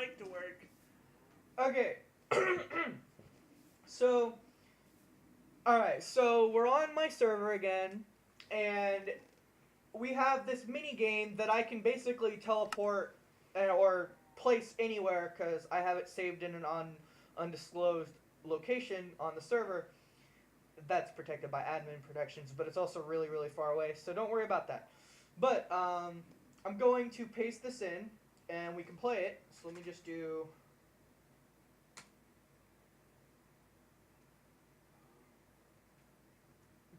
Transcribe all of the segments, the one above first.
mic to work. Okay. So, alright, so we're on my server again, and we have this mini game that I can basically teleport or place anywhere because I have it saved in an undisclosed location on the server that's protected by admin protections, but it's also really, really far away, so don't worry about that. But I'm going to paste this in, and we can play it. So let me just do.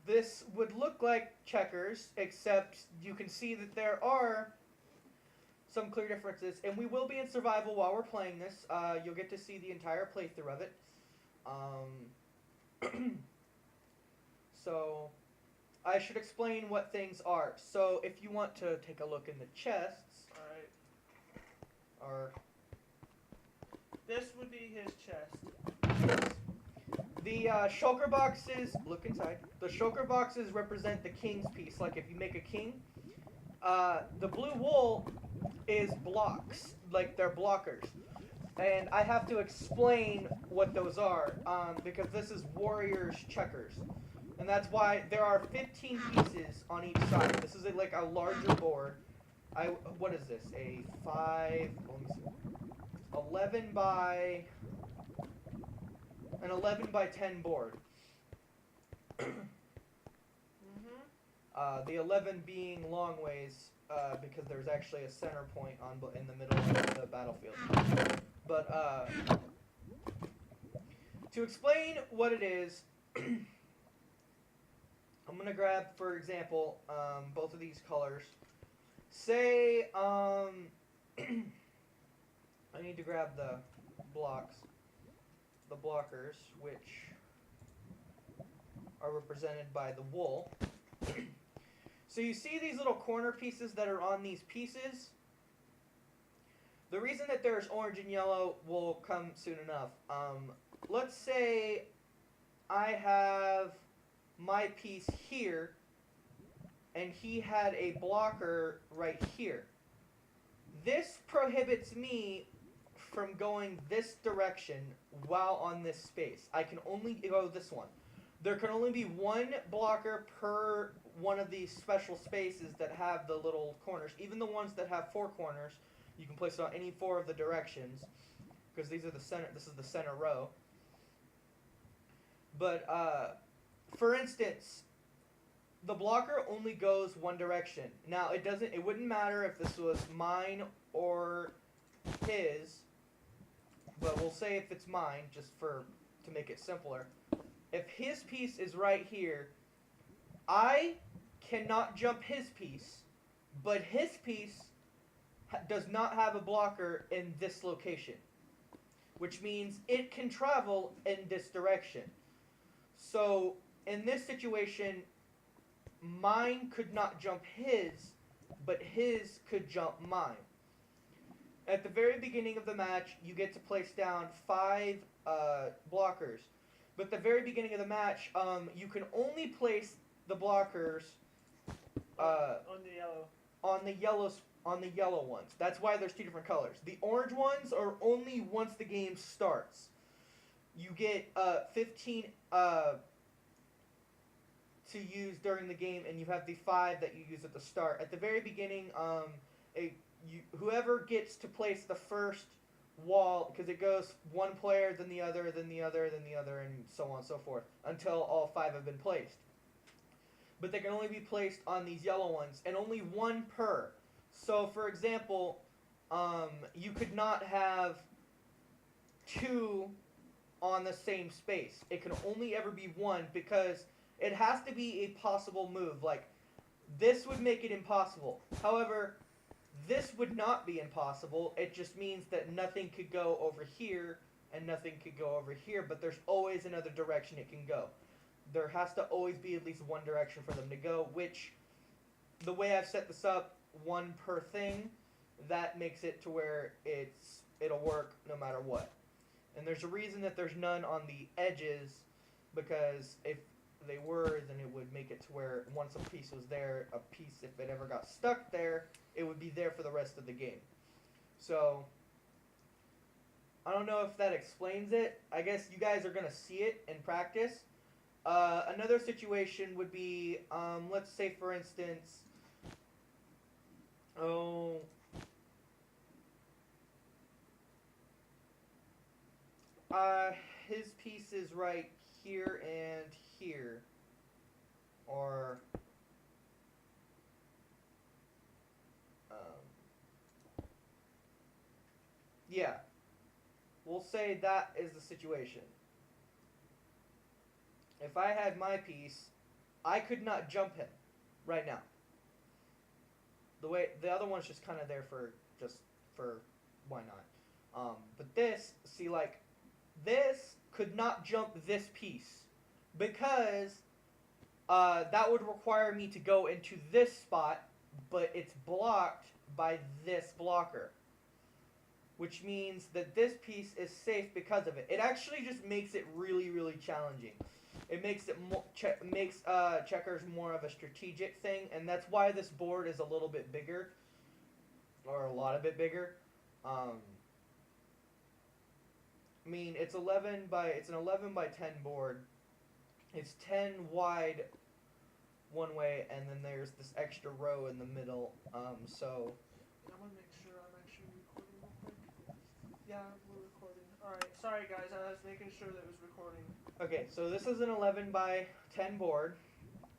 This would look like checkers, except you can see that there are some clear differences, and we will be in survival while we're playing this. You'll get to see the entire playthrough of it. So, I should explain what things are. So, if you want to take a look in the chests, Alright. or This would be his chest. the shulker boxes, look inside. The shulker boxes represent the king's piece. Like if you make a king, the blue wool is blocks, like they're blockers. And I have to explain what those are because this is warriors checkers. And that's why there are 15 pieces on each side. This is like a larger board. What is this? A 5, let me see. 11 by an 11 by 10 board. The 11 being long ways because there's actually a center point in the middle of the battlefield. But to explain what it is, I'm going to grab, for example, both of these colors. Say, I need to grab the blockers, which are represented by the wool. So you see these little corner pieces that are on these pieces? The reason that there's orange and yellow will come soon enough. Let's say I have my piece here, and he had a blocker right here. This prohibits me from going this direction while on this space. I can only go this one. There can only be one blocker per one of these special spaces that have the little corners. Even the ones that have 4 corners, you can place it on any 4 of the directions, because these are the center. This is the center row. But for instance, the blocker only goes one direction. Now it wouldn't matter if this was mine or his, but we'll say if it's mine, just to make it simpler. If his piece is right here, I cannot jump his piece, but his piece does not have a blocker in this location, which means it can travel in this direction. So in this situation, mine could not jump his, but his could jump mine. At the very beginning of the match, you get to place down 5 blockers. But at the very beginning of the match, you can only place the blockers on the yellow. On the yellow ones. That's why there's 2 different colors. The orange ones are only once the game starts. You get 15 to use during the game, and you have the 5 that you use at the start. At the very beginning, whoever gets to place the first wall, because it goes one player, then the other, then the other, then the other, and so on and so forth, until all 5 have been placed. But they can only be placed on these yellow ones, and only 1 per. So, for example, you could not have 2 on the same space. It can only ever be 1, because it has to be a possible move. Like, this would make it impossible. However, this would not be impossible. It just means that nothing could go over here and nothing could go over here, but there's always another direction it can go. There has to always be at least one direction for them to go, which, the way I've set this up, 1 per thing, that makes it to where it'll work no matter what. And there's a reason that there's none on the edges, because if they were, then it would make it to where once a piece was there, a piece, if it ever got stuck there, it would be there for the rest of the game. So, I don't know if that explains it. I guess you guys are gonna see it in practice. Another situation would be, let's say for instance, oh, his piece is right here and here, or, yeah, we'll say that is the situation. If I had my piece, I could not jump him right now. The other one's just kind of there for why not? But this, see, like, this could not jump this piece because that would require me to go into this spot, but it's blocked by this blocker, which means that this piece is safe because of it. It actually just makes it really, really challenging. It makes it checkers more of a strategic thing, and that's why this board is a little bit bigger, or a lot of bit bigger. I mean, it's an 11 by 10 board. It's 10 wide one way, and then there's this extra row in the middle. So. I want to make sure I'm actually recording real quick. Yeah, we're recording. Alright, sorry guys, I was making sure that it was recording. Okay, so this is an 11 by 10 board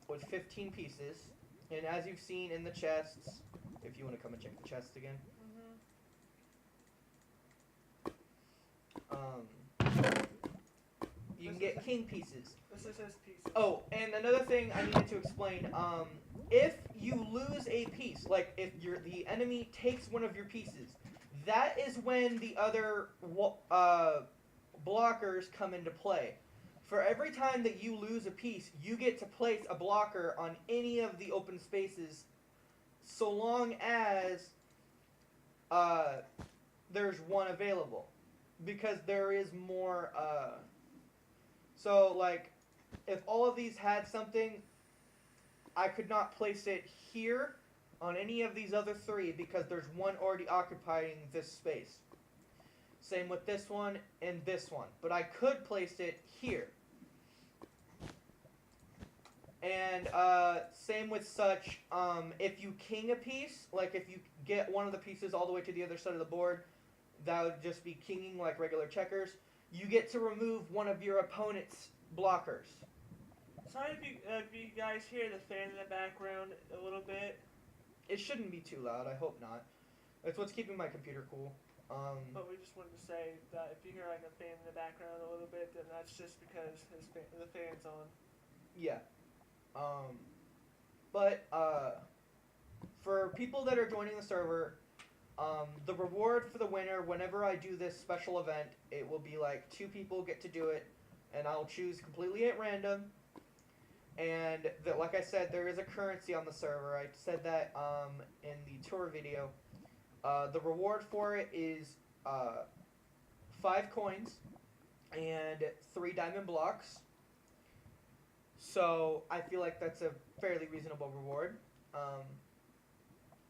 with 15 pieces, and as you've seen in the chests, if you want to come and check the chest again, you can get king pieces. This is his piece. Oh, and another thing I needed to explain, if you lose a piece, like if the enemy takes one of your pieces, that is when the other blockers come into play. For every time that you lose a piece, you get to place a blocker on any of the open spaces, so long as there's one available. Because there is more, so like, if all of these had something, I could not place it here on any of these other three because there's one already occupying this space. Same with this one and this one. But I could place it here. And same with such, if you king a piece, like if you get one of the pieces all the way to the other side of the board, that would just be kinging like regular checkers. You get to remove one of your opponent's blockers. Sorry if you guys hear the fan in the background a little bit. It shouldn't be too loud, I hope not. It's what's keeping my computer cool. But we just wanted to say that if you hear like a fan in the background a little bit, then that's just because the fan's on. Yeah. But for people that are joining the server, the reward for the winner, whenever I do this special event, it will be like 2 people get to do it, and I'll choose completely at random. And like I said, there is a currency on the server. I said that in the tour video. The reward for it is 5 coins and 3 diamond blocks. So I feel like that's a fairly reasonable reward.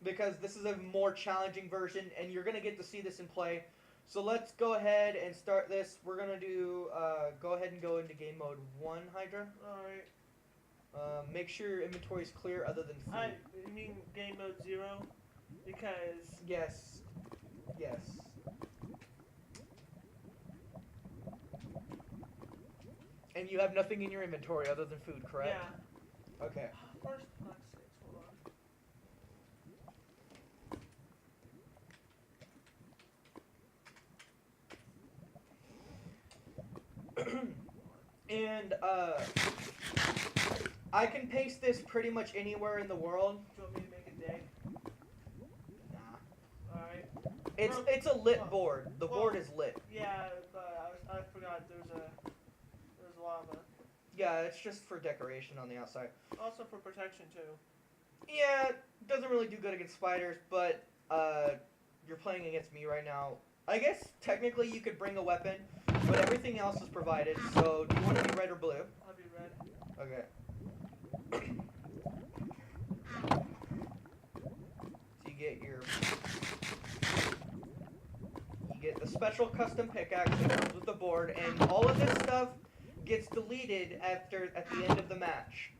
Because this is a more challenging version, and you're going to get to see this in play. So let's go ahead and start this. We're going to do, go ahead and go into game mode 1, Hydra. Alright. Make sure your inventory is clear other than food. You mean game mode 0? Because... Yes. Yes. And you have nothing in your inventory other than food, correct? Yeah. Okay. First, fuck's sakes, hold on. And, I can paste this pretty much anywhere in the world. Do you want me to make a day? Nah. Alright. It's a lit board. The board is lit. Yeah, but I forgot there's lava. Yeah, it's just for decoration on the outside. Also for protection too. Yeah, it doesn't really do good against spiders, but you're playing against me right now. I guess technically you could bring a weapon, but everything else is provided. So do you want to be red or blue? I'll be red. Okay. So you get the special custom pickaxe that comes with the board, and all of this stuff gets deleted at the end of the match.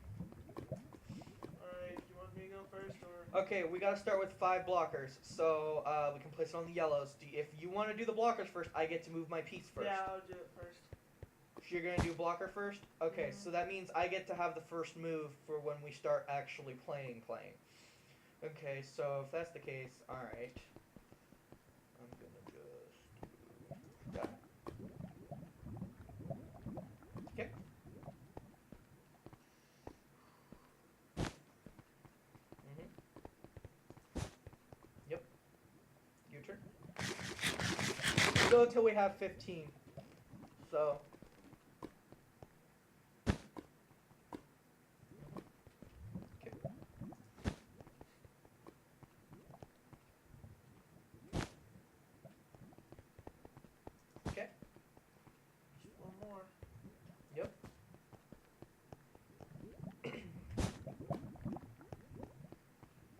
Alright, do you want me to go first or? Okay, we gotta start with 5 blockers, so we can place it on the yellows. If you want to do the blockers first, I get to move my piece first. Yeah, I'll do it first. You're gonna do blocker first? Okay, so that means I get to have the first move for when we start actually playing. Okay, so if that's the case, alright. I'm gonna just do that. Okay. Yep. Your turn. Go until we have 15. So. One more. Yep.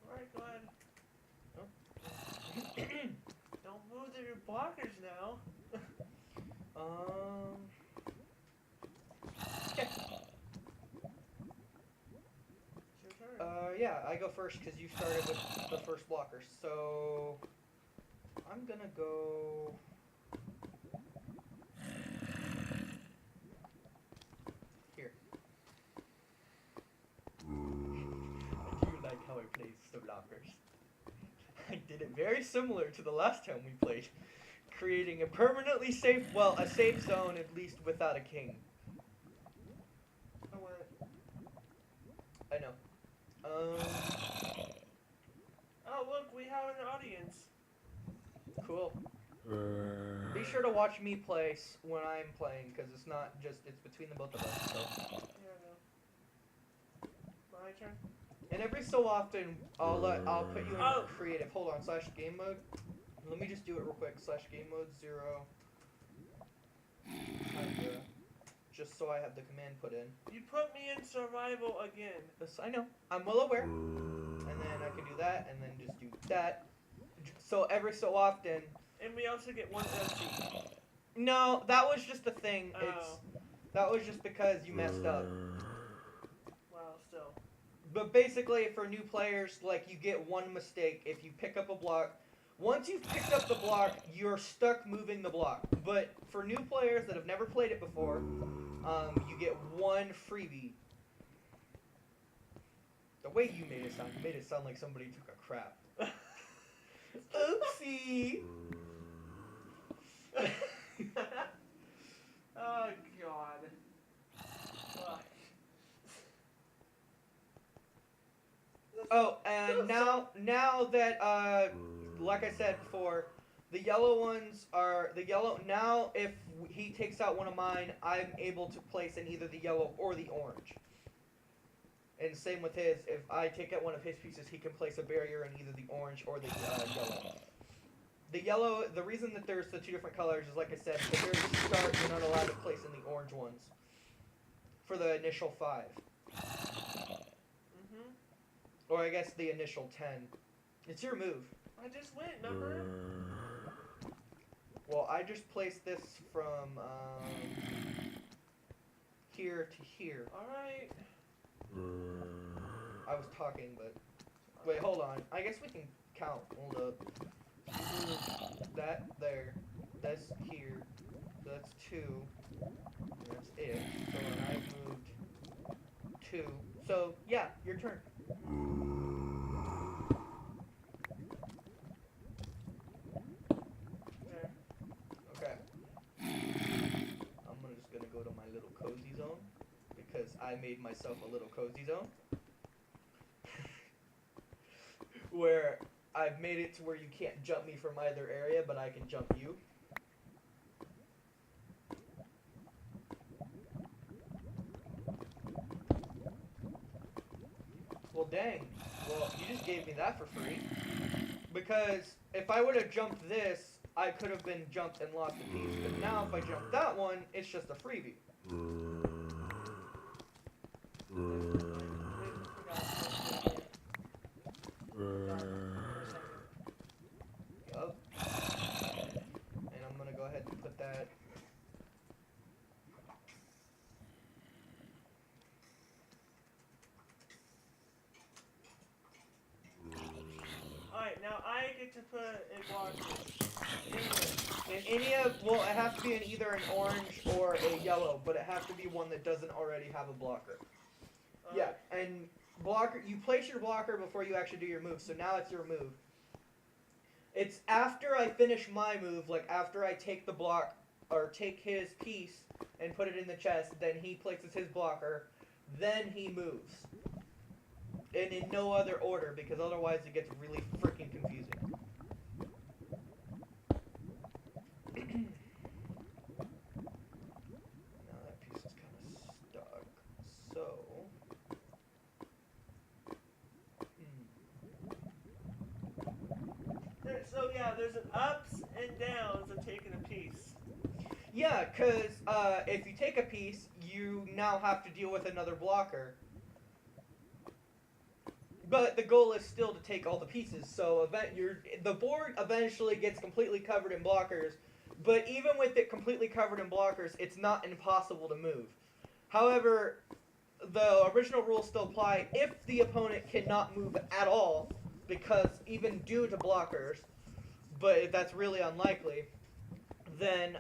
Alright, go ahead. Oh. Don't move your blockers now. Okay. It's your turn. Yeah, I go first because you started with the first blocker. So I'm gonna go. Here. I do like how I place the blockers. I did it very similar to the last time we played, creating a permanently safe, well, a safe zone at least without a king. I went. I know. Oh, look, we have an audience. Cool. Be sure to watch me play when I'm playing, because it's not just, it's between the both of us. So. Yeah, I know. My turn? And every so often, I'll put you in creative. Hold on, /game mode. Let me just do it real quick. /game mode 0. Just so I have the command put in. You put me in survival again. Yes, I know. I'm well aware. And then I can do that, and then just do that. So every so often. And we also get 1 LT. No, that was just a thing. Oh. That was just because you messed up. Wow, still. But basically, for new players, like, you get 1 mistake if you pick up a block. Once you've picked up the block, you're stuck moving the block. But for new players that have never played it before, you get 1 freebie. The way you made it sound like somebody took a crap. Oopsie! Oh, God. Fuck. Oh, and now that, like I said before, the yellow ones are, now if he takes out one of mine, I'm able to place in either the yellow or the orange. And same with his, if I take out one of his pieces, he can place a barrier in either the orange or the yellow. The yellow, the reason that there's the 2 different colors is, like I said, at the very start, you're not allowed to place in the orange ones. For the initial 5. Or I guess the initial 10. It's your move. I just went, remember? Well, I just placed this from here to here. Alright. I was talking, but wait, hold on. I guess we can count. Hold up. That there. That's here. So that's 2. And that's it. So when I moved 2. So yeah, your turn. There. Okay. I'm just gonna go to my little cozy zone because I made myself a little cozy zone where I've made it to where you can't jump me from either area, but I can jump you. Well, dang. Well, you just gave me that for free. Because if I would have jumped this, I could have been jumped and lost a piece. But now if I jump that one, it's just a freebie. Yup. And I'm gonna get to put a blocker? Anyway. In any of, well, it has to be in either an orange or a yellow, but it has to be one that doesn't already have a blocker. Yeah, and blocker, you place your blocker before you actually do your move, so now it's your move. It's after I finish my move, like after I take the block, or take his piece and put it in the chest, then he places his blocker, then he moves. And in no other order, because otherwise it gets really freaking confusing. Now that piece is kind of stuck, so... So yeah, there's an ups and downs of taking a piece. Yeah, because if you take a piece, you now have to deal with another blocker. But the goal is still to take all the pieces, so the board eventually gets completely covered in blockers, but even with it completely covered in blockers, it's not impossible to move. However, the original rules still apply if the opponent cannot move at all, because even due to blockers, but if that's really unlikely, then,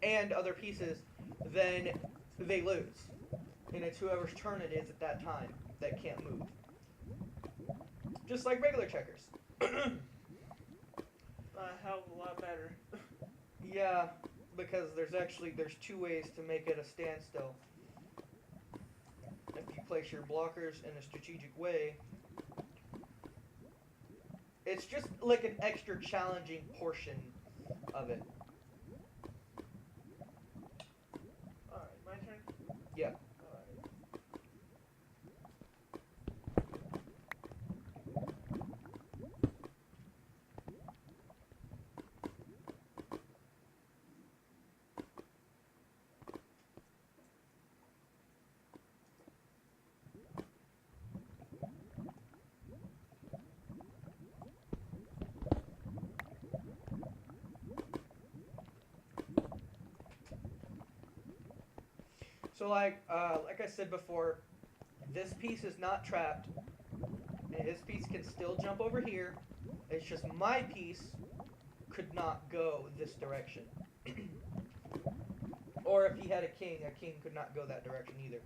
and other pieces, then they lose. And it's whoever's turn it is at that time that can't move. Just like regular checkers. A hell of a lot better. Yeah, because there's two ways to make it a standstill. If you place your blockers in a strategic way, it's just like an extra challenging portion of it. Alright, my turn? Yeah. So like I said before, this piece is not trapped, and his piece can still jump over here. It's just my piece could not go this direction. Or if he had a king could not go that direction either.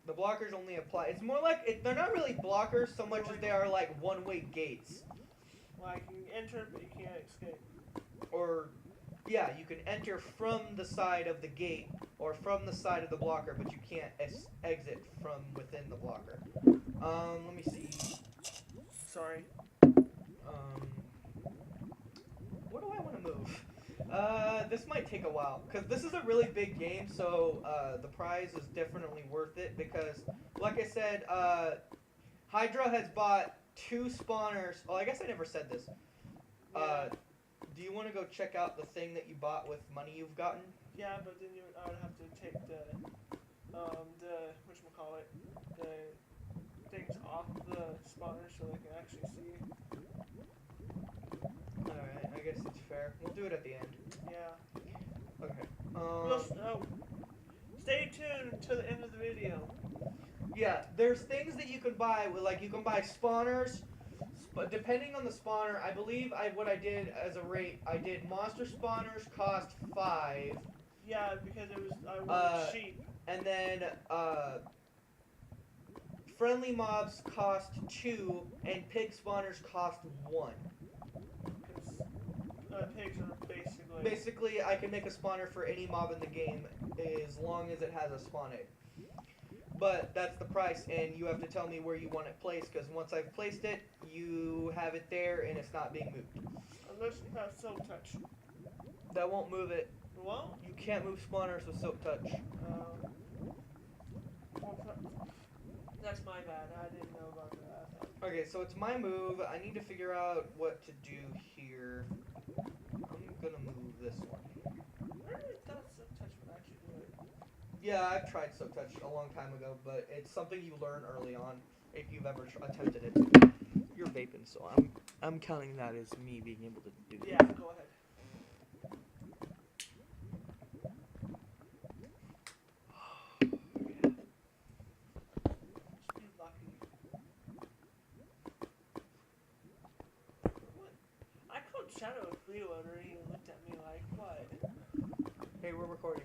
The blockers only apply. It's more like, they're not really blockers so much as they are like one-way gates. Like, you can enter, but you can't escape. Or, yeah, you can enter from the side of the gate or from the side of the blocker, but you can't exit from within the blocker. Let me see. Sorry. What do I want to move? This might take a while, because this is a really big game, so the prize is definitely worth it, because, like I said, Hydra has bought 2 spawners. Oh, I guess I never said this. Do you want to go check out the thing that you bought with money you've gotten? Yeah, but then I would have to take whatchamacallit, the things off the spawner so they can actually see. Alright, I guess it's fair. We'll do it at the end. Yeah. Okay. Stay tuned to the end of the video. Yeah, there's things that you can buy, like you can buy spawners, but depending on the spawner, I believe what I did as a rate, I did monster spawners cost 5. Yeah, because I wanted sheep. And then, friendly mobs cost 2, and pig spawners cost 1. Pigs are basically... Basically, I can make a spawner for any mob in the game, as long as it has a spawn egg. But that's the price, and you have to tell me where you want it placed, because once I've placed it, you have it there, and it's not being moved. Unless you have Silk Touch. That won't move it. Well? You can't move spawners with Silk Touch. That's my bad. I didn't know about that. Okay, so it's my move. I need to figure out what to do here. I'm gonna move this one. I really thought Silk Touch would actually do it. Yeah, I've tried Silk Touch a long time ago, but it's something you learn early on if you've ever attempted it. You're vaping, so I'm counting that as me being able to do it. Yeah, go ahead. Just be lucky. shadow a freeloader, he looked at me like, what? Hey, we're recording.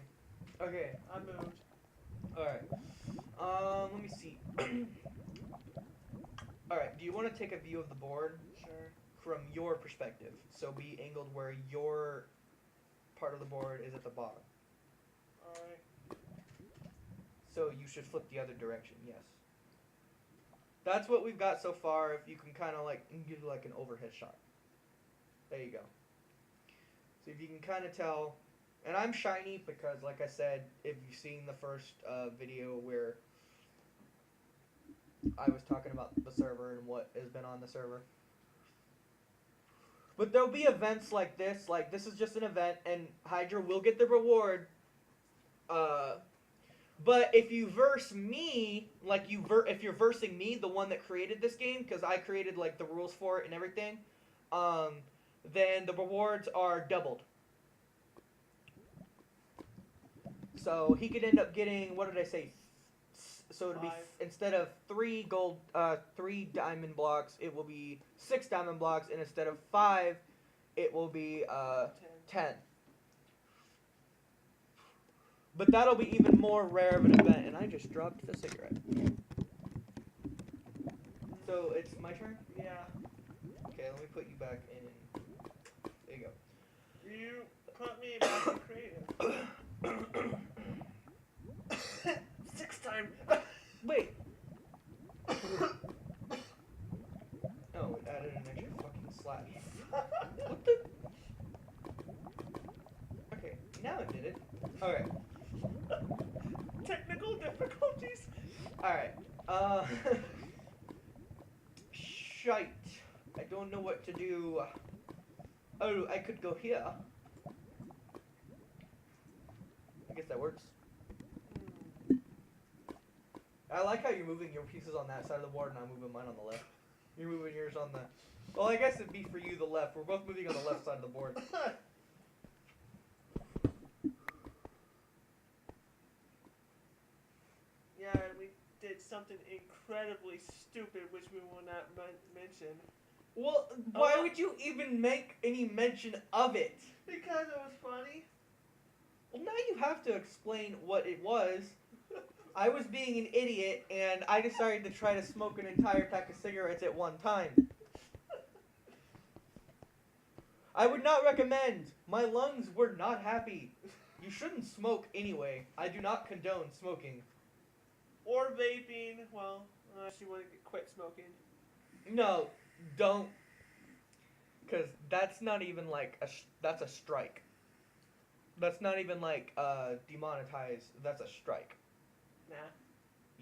Okay. I moved. Alright. Let me see. Alright, do you want to take a view of the board Sure. from your perspective? So be angled where your part of the board is at the bottom. Alright. So you should flip the other direction, yes. That's what we've got so far. If you can kind of like give like an overhead shot. There you go. So if you can kind of tell, and I'm shiny because, like I said, if you've seen the first video where I was talking about the server and what has been on the server. But there'll be events like this is just an event, and Hydra will get the reward. But if you verse me, like if you're versing me, the one that created this game, because I created like the rules for it and everything, then the rewards are doubled. So he could end up getting, what did I say? So it'll be, instead of 3 diamond blocks, it will be 6 diamond blocks, and instead of 5, it will be 10. But that'll be even more rare of an event, and I just dropped the cigarette. So it's my turn? Yeah. Okay, let me put you back in. There you go. You put me back in creative. 6 times. Wait. Oh, it added an extra fucking slash. What the? Okay, now it did it. Alright. Technical difficulties. Alright. Shite. I don't know what to do. Oh, I could go here. I guess that works. I like how you're moving your pieces on that side of the board and I'm moving mine on the left. You're moving yours on the... Well, I guess it'd be for you the left. We're both moving on the left side of the board. Yeah, we did something incredibly stupid, which we will not mention. Well, why would you even make any mention of it? Because it was funny. Well, now you have to explain what it was. I was being an idiot, and I decided to try to smoke an entire pack of cigarettes at one time. I would not recommend. My lungs were not happy. You shouldn't smoke anyway. I do not condone smoking. Or vaping, well, unless you want to quit smoking. No, don't. Because that's not even like that's a strike. That's not even like demonetized. That's a strike. Nah.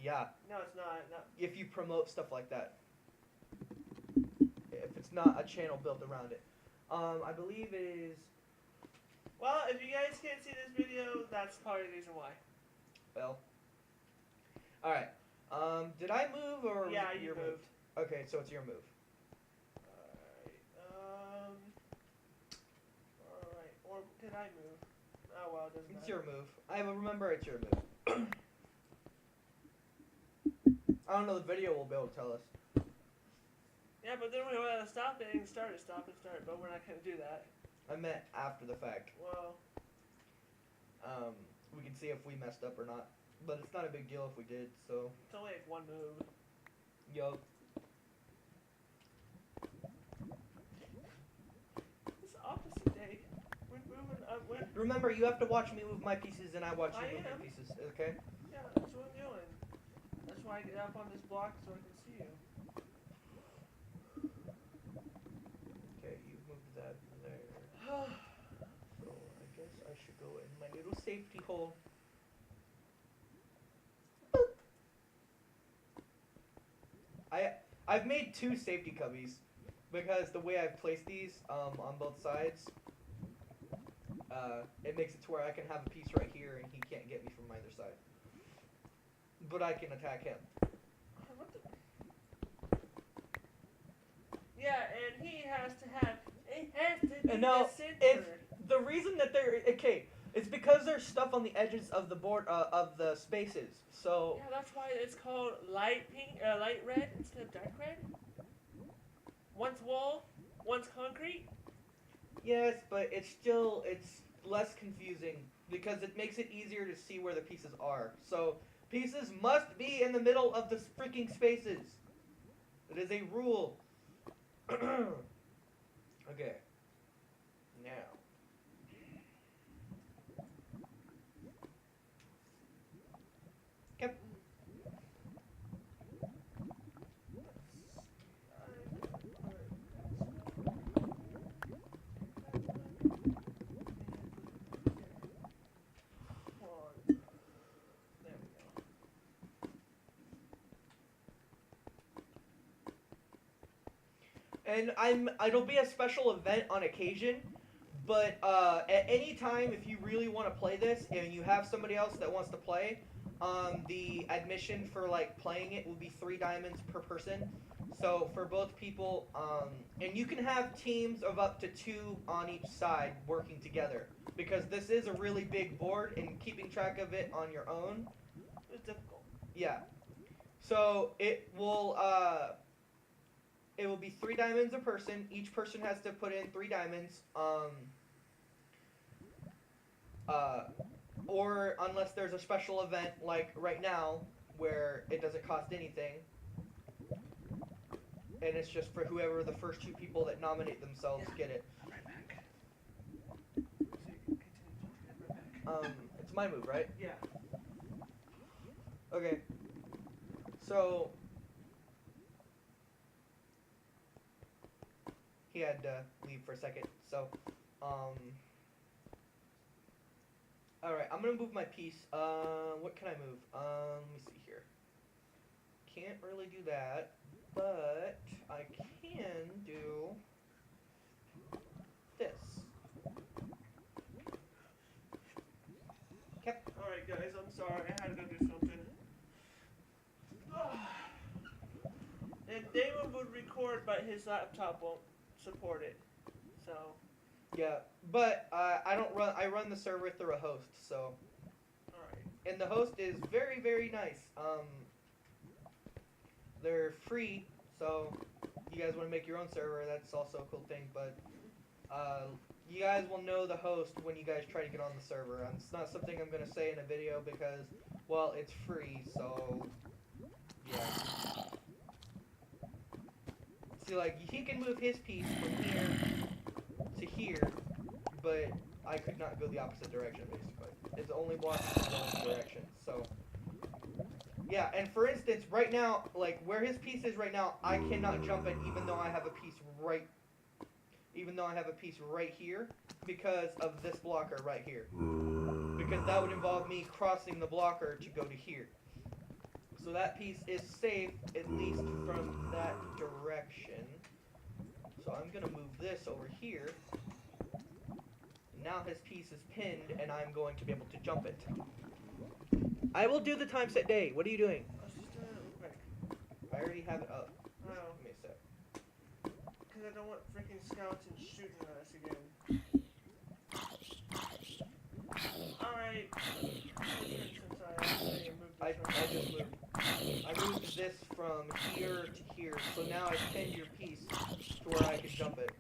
Yeah. No, it's not. No. If you promote stuff like that. If it's not a channel built around it. I believe it is... Well, if you guys can't see this video, that's part of the reason why. Well. Alright. Did I move or yeah, was it you your moved. move? Okay, so it's your move. Alright, or did I move? Oh well, it doesn't matter. It's your move. I remember it's your move. I don't know, the video will be able to tell us. Yeah, but then we want to stop it and start it, but we're not going to do that. I meant after the fact. Well. We can see if we messed up or not. But it's not a big deal if we did, so. It's only like one move. Yup. It's the opposite day. We're moving up. Remember, you have to watch me move my pieces and I watch you move your pieces, okay? Yeah, that's what I'm doing. That's why I get up on this block so I can see you. Okay, you moved that there. So I guess I should go in my little safety hole. I've made 2 safety cubbies because the way I've placed these on both sides, it makes it to where I can have a piece right here and he can't get me from either side. But I can attack him. What the? Yeah, and he has to have. It has to be No, the center. if the reason that they're okay, it's because there's stuff on the edges of the board of the spaces. So yeah, that's why it's called light pink, light red instead of dark red. One's wall, one's concrete. Yes, but it's less confusing because it makes it easier to see where the pieces are. So pieces must be in the middle of the freaking spaces. It is a rule. Okay. Now. Yep. And it'll be a special event on occasion, but at any time if you really want to play this and you have somebody else that wants to play, the admission for like playing it will be 3 diamonds per person. So for both people, and you can have teams of up to 2 on each side working together because this is a really big board and keeping track of it on your own It's difficult. yeah. So it will be 3 diamonds a person. Each person has to put in 3 diamonds. Or unless there's a special event like right now where it doesn't cost anything, and it's just for whoever the first 2 people that nominate themselves get it. Right back. So you can continue to right back. It's my move, right? Yeah. Okay. So he had to leave for a second. So, alright, I'm gonna move my piece. What can I move? Let me see here. Can't really do that, but I can do this. Alright, guys, I'm sorry. I had to go do something. And Damon would record, but his laptop won't support it. So. Yeah, but I don't run. I run the server through a host, so. Alright. And the host is very, very nice. They're free, so you guys want to make your own server, that's also a cool thing. But you guys will know the host when you guys try to get on the server. And it's not something I'm gonna say in a video because, well, it's free. So yeah. See, like he can move his piece from here to here, but I could not go the opposite direction, basically. It's only blocking in one direction, so. Yeah, and for instance, right now, like, where his piece is right now, I cannot jump it even though I have a piece right here, because of this blocker right here. Because that would involve me crossing the blocker to go to here. So that piece is safe, at least from that direction. So I'm gonna move this over here. Now his piece is pinned, and I'm going to be able to jump it. I will do the time set day. What are you doing? I was just doing it real quick. I already have it up. Oh. Give me a sec. Because I don't want freaking skeletons shooting at us again. Alright. Since I already moved I this just moved. I moved this from here to here, so now I pinned your piece to where I can jump it.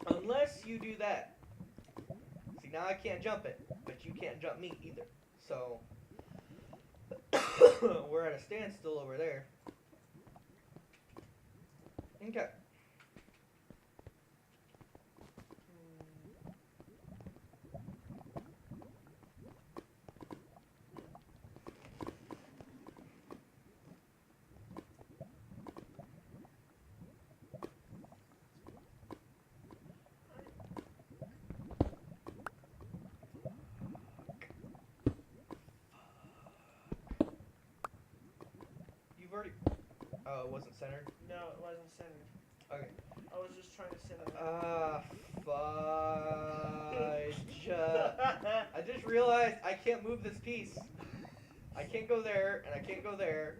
Unless you do that. See, now I can't jump it, but you can't jump me either. So, we're at a standstill over there. Okay. You've already. Oh, it wasn't centered? No, it wasn't centered. Okay. I was just trying to center it. Fudge. I just realized I can't move this piece. I can't go there, and I can't go there.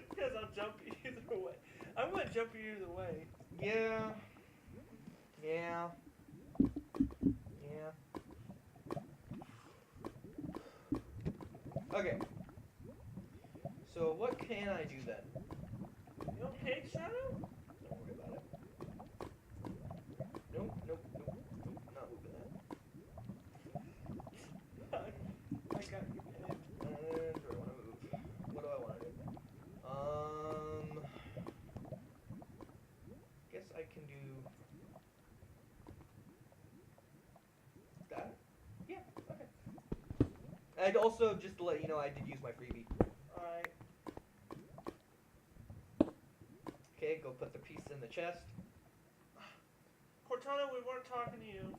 Because I'll jump you either way. I'm going to jump you either way. Yeah. Yeah. Yeah. Okay. So what can I do then? You okay, Shadow? Don't worry about it. And also, just to let you know, I did use my freebie. Alright. Okay, go put the piece in the chest. Cortana, we weren't talking to you.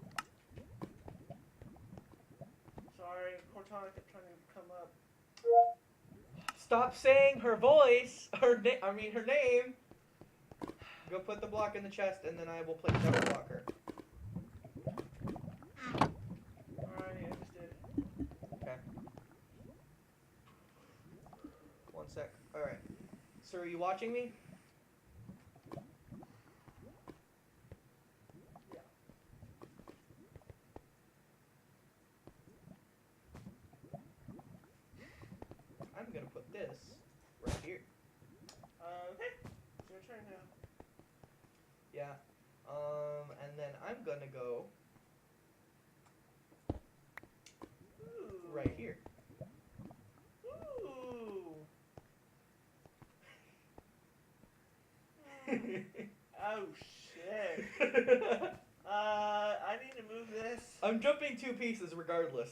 Sorry, Cortana kept trying to come up. Stop saying her voice, her name. Go put the block in the chest, and then I will place the blocker. Alrighty, I just did. Okay. One sec. Alright. So are you watching me? Yeah. I'm gonna put this right here. Okay. Your turn now. Yeah. And then I'm gonna go Ooh. right here. Ooh. Oh shit. I need to move this. I'm jumping 2 pieces regardless.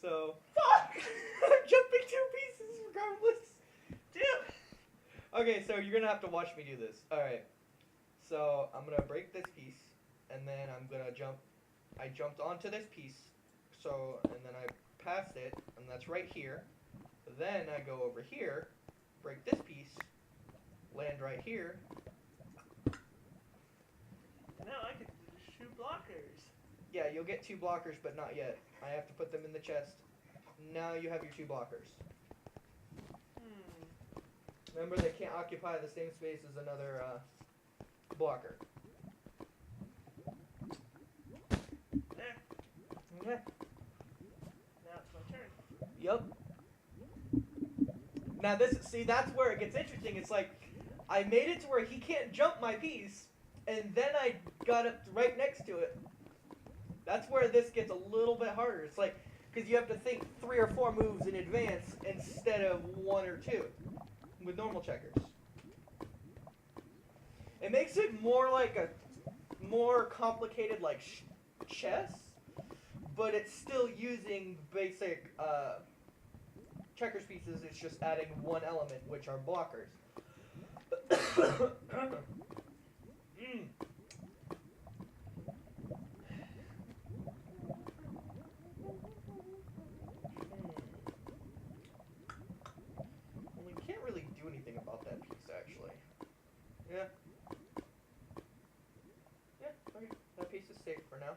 So, fuck! I'm jumping 2 pieces regardless. Damn. Okay, so you're gonna have to watch me do this. Alright. So, I'm gonna break this piece, and then I'm gonna jump. I jumped onto this piece, so, and then I passed it, and that's right here. Then I go over here, break this piece, land right here. Now I can shoot blockers. Yeah, you'll get 2 blockers, but not yet. I have to put them in the chest. Now you have your 2 blockers. Remember, they can't occupy the same space as another blocker. Okay. Now it's my turn. Yep. Now that's where it gets interesting. It's like, I made it to where he can't jump my piece, and then I got it right next to it. That's where this gets a little bit harder. It's like, because you have to think 3 or 4 moves in advance instead of 1 or 2 with normal checkers. It makes it more like a more complicated like chess, but it's still using basic checkers pieces. It's just adding 1 element, which are blockers. We can't really do anything about that piece, actually. Yeah. Yeah, okay. That piece is safe for now.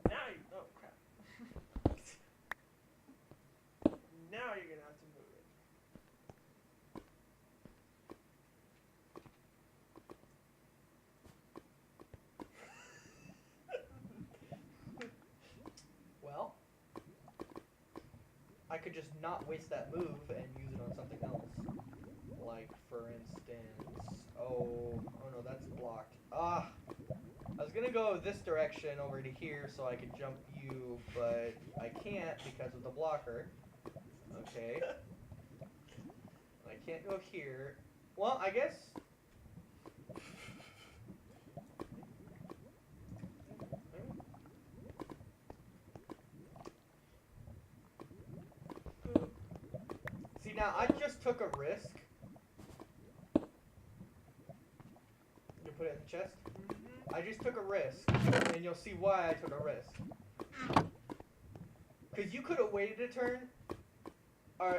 Now you. Oh crap. Now you're gonna have to move it. Well, I could just not waste that move and use it on something else. Like, for instance, oh no, that's blocked. Ah, I was gonna go this direction over to here so I could jump you, but I can't because of the blocker. Okay. I can't go here. Well, I guess. See, now I just took a risk. You put it in the chest? Mm-hmm. I just took a risk, and you'll see why I took a risk. Because you could have waited a turn,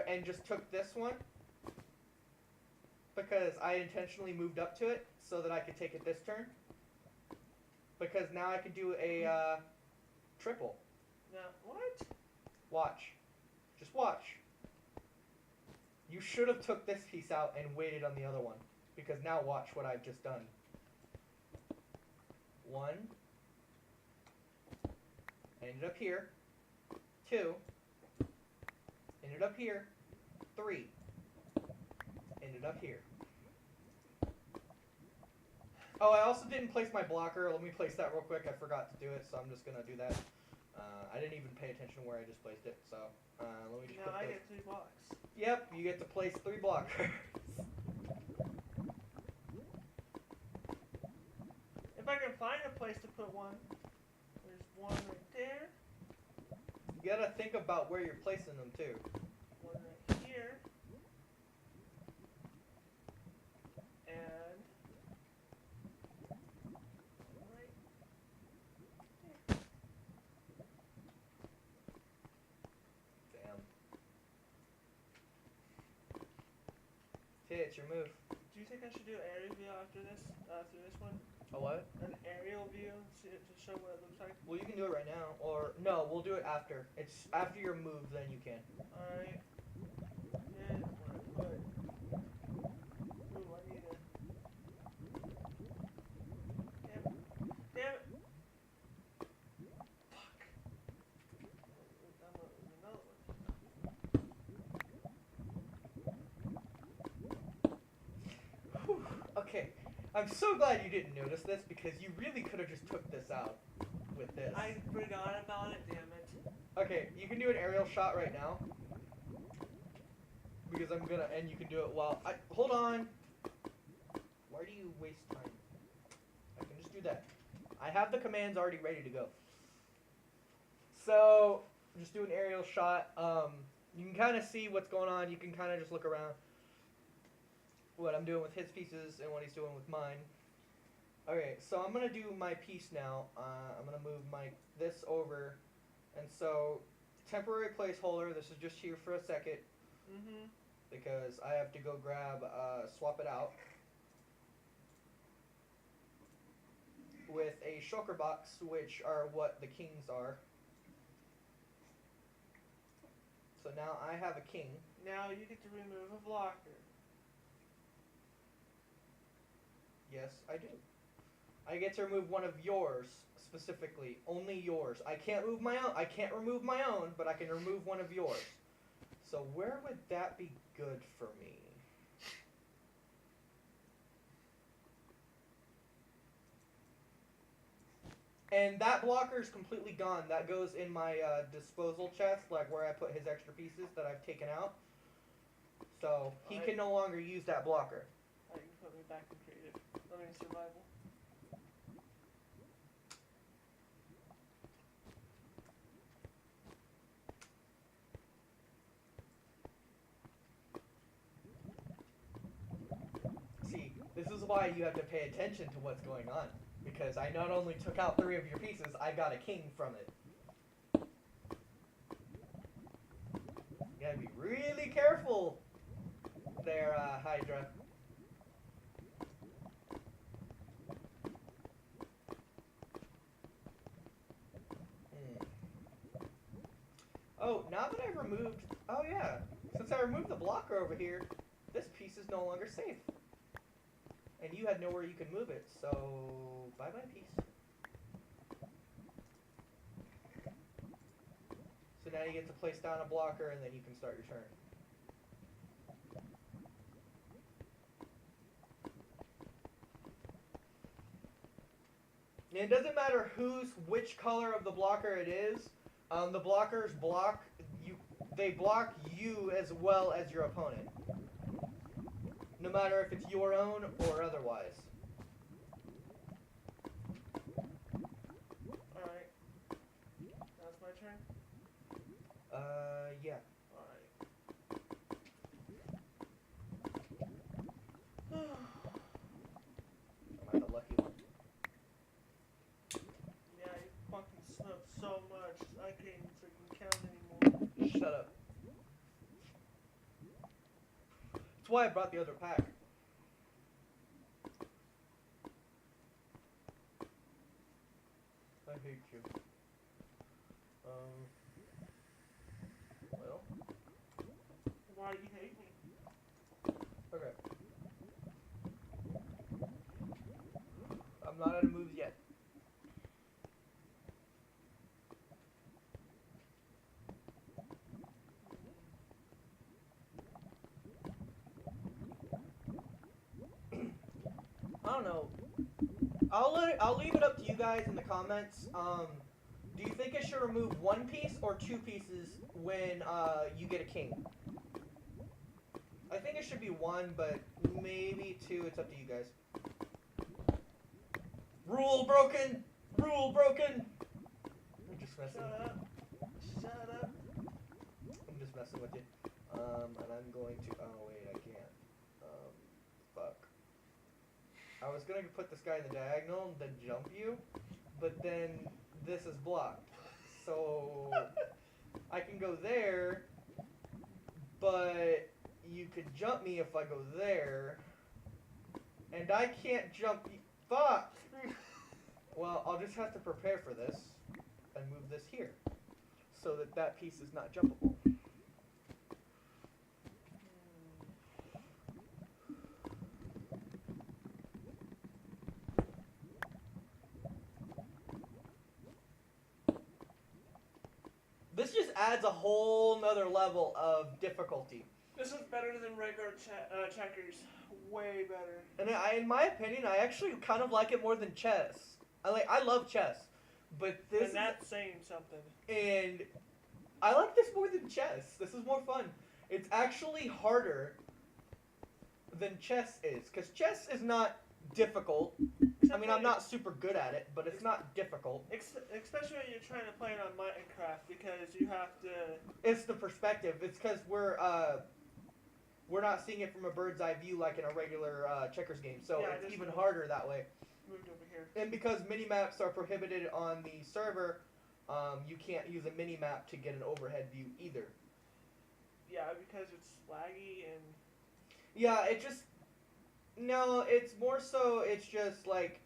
and just took this one. Because I intentionally moved up to it, so that I could take it this turn. Because now I could do a, triple. Now, what? Watch. Just watch. You should have took this piece out and waited on the other one. Because now watch what I've just done. 1, Ended up here. 2. Ended up here. 3. Ended up here. Oh, I also didn't place my blocker. Let me place that real quick. I forgot to do it, so I'm just gonna do that. I didn't even pay attention where I just placed it, so let me just Now put I those. get 3 blocks. Yep, you get to place 3 blockers. If I can find a place to put one, there's one right there, You gotta think about where you're placing them too. one right here, and one right there. Damn. Okay, it's your move. Do you think I should do an aerial view after this one? A what? An aerial view to show what it looks like? Well, you can do it right now, or no, we'll do it after. It's after your move, then you can. Alright. Then I'm gonna put. Ooh, I need a. Damn it. Damn it! Fuck! I'm gonna lose another one. Whew. Okay, I'm so glad you didn't notice this because you really could have just took this out with this. I forgot about it, damn it. Okay, you can do an aerial shot right now. Because I'm gonna, and you can do it while, hold on. Why do you waste time? I can just do that. I have the commands already ready to go. So, just do an aerial shot. You can kind of see what's going on. You can kind of just look around. What I'm doing with his pieces and what he's doing with mine. Okay, so I'm gonna do my piece now. I'm gonna move this over, and so temporary placeholder. This is just here for a second because I have to go grab swap it out with a shulker box, which are what the kings are. So now I have a king. Now you get to remove a blocker. Yes, I do. I get to remove one of yours specifically, only yours. I can't move my own. I can't remove my own, but I can remove one of yours. So where would that be good for me? And that blocker is completely gone. That goes in my disposal chest, like where I put his extra pieces that I've taken out. So he can no longer use that blocker. Alright, you can put me back in creative. I mean survival. See, this is why you have to pay attention to what's going on. Because I not only took out 3 of your pieces, I got a king from it. You gotta be really careful there, Hydra. Oh, now that I've removed... Oh, yeah. Since I removed the blocker over here, this piece is no longer safe. And you had nowhere you could move it, so... Bye-bye, piece. So now you get to place down a blocker, and then you can start your turn. And it doesn't matter which color of the blocker it is. The blockers block you. They block you as well as your opponent. No matter if it's your own or otherwise. Alright. That's my turn? Yeah. Alright. Am I the lucky one? Yeah, you fucking snuck so much. I can't even freaking count anymore. Shut up. That's why I brought the other pack. I hate you. Well. Why do you hate me? Okay. I'm not out of moves yet. don't know. I'll leave it up to you guys in the comments. Do you think it should remove one piece or two pieces when you get a king? I think it should be one, but maybe two. It's up to you guys. Rule broken! Rule broken! I'm just messing. Shut up. Shut up. I'm just messing with you. And I'm going to. Oh wait, I can't. Fuck. I was gonna put this guy in the diagonal and then jump you, but then this is blocked. So I can go there, but you could jump me if I go there, and I can't jump. Fuck. Well, I'll just have to prepare for this and move this here, so that that piece is not jumpable. This just adds a whole nother level of difficulty. This is better than regular checkers. Way better. And in my opinion, I actually kind of like it more than chess. I love chess, but this And that's saying something. and I like this more than chess. This is more fun. It's actually harder than chess is, because chess is not difficult. I mean, I'm not super good at it, but it's not difficult. Especially when you're trying to play it on Minecraft, because you have to. It's the perspective. It's because we're not seeing it from a bird's eye view like in a regular checkers game, so Yeah, it's even harder that way. Moved over here. And because mini-maps are prohibited on the server, you can't use a mini-map to get an overhead view either. Yeah, because it's laggy and. Yeah, it just... No, it's more so, it's just like...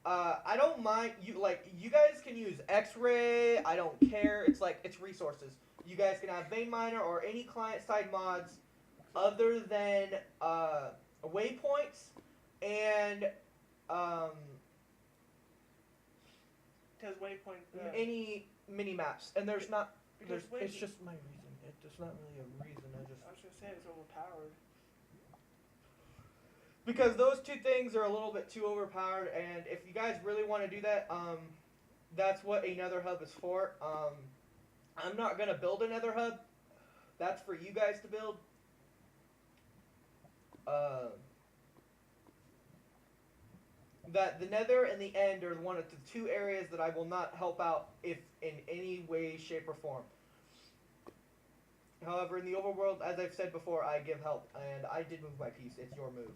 I don't mind... You guys can use X-Ray, I don't care. It's like, it's resources. You guys can have Vein Miner or any client-side mods other than waypoints and... Because waypoint. any mini maps, and there's not. Because It's just my reason. It's not really a reason. I was gonna say it's overpowered. Because those two things are a little bit too overpowered, and if you guys really want to do that, that's what a Nether hub is for. I'm not gonna build a Nether hub. That's for you guys to build. That the Nether and the End are one of the two areas that I will not help out if in any way, shape, or form. However, in the overworld, as I've said before, I give help, and I did move my piece. It's your move.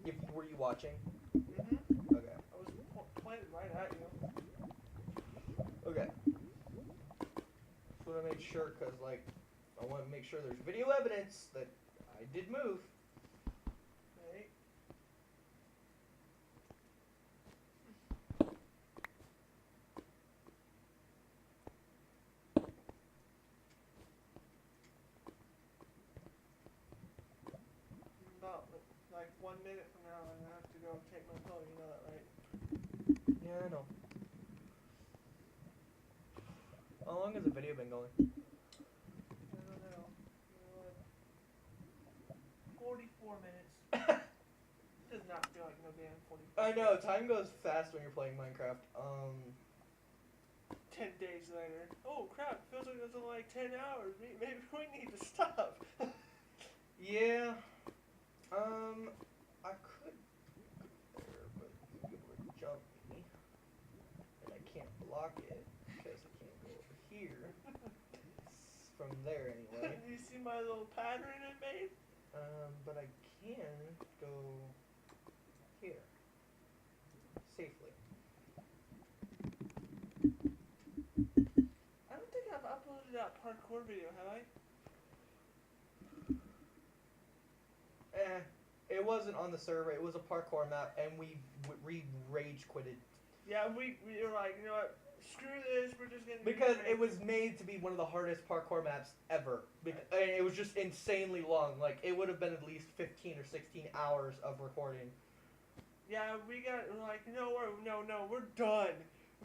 Alright. Were you watching? Mm-hmm. Okay. I was pointed right at you. Okay. Just want to make sure, because, like, I want to make sure there's video evidence that I did move. Right. About like 1 minute from now, I'm gonna have to go take my pill. You know that, right? Yeah, I know. How long has the video been going? I don't know. 44 minutes. Does not feel like no damn 44. I know, time goes fast when you're playing Minecraft. 10 days later. Oh crap! Feels like it's been like 10 hours. Maybe we need to stop. Yeah. I could go there, but you would jump me, and I can't block it because I can't go over here. From there anyway. You see my little pattern it made? But I can go here safely. I don't think I've uploaded that parkour video, have I? It wasn't on the server. It was a parkour map, and we rage quitted. Yeah, we were like, you know what? Screw this. We're just gonna. Because it was made to be one of the hardest parkour maps ever. And it was just insanely long. Like, it would have been at least 15 or 16 hours of recording. Yeah, we're like, no, we're done.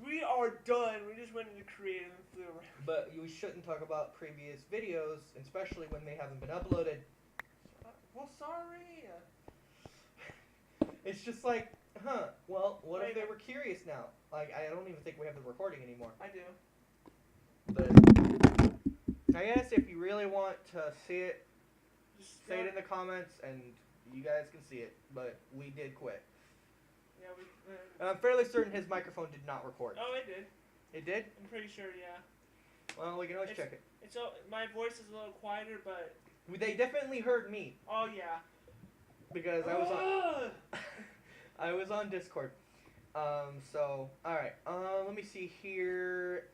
We are done. We just went into creative and flew around. But we shouldn't talk about previous videos, especially when they haven't been uploaded. Well, sorry. It's just like, well, what if Wait. they were curious now? Like, I don't even think we have the recording anymore. I do. But I guess if you really want to see it, Just say it in the comments and you guys can see it. But we did quit. Yeah, we. And I'm fairly certain his microphone did not record. Oh, it did. It did? I'm pretty sure. Yeah. Well, we can always check it. It's my voice is a little quieter, but. They definitely heard me Oh yeah. because I was on. I was on Discord. So, alright. Let me see here.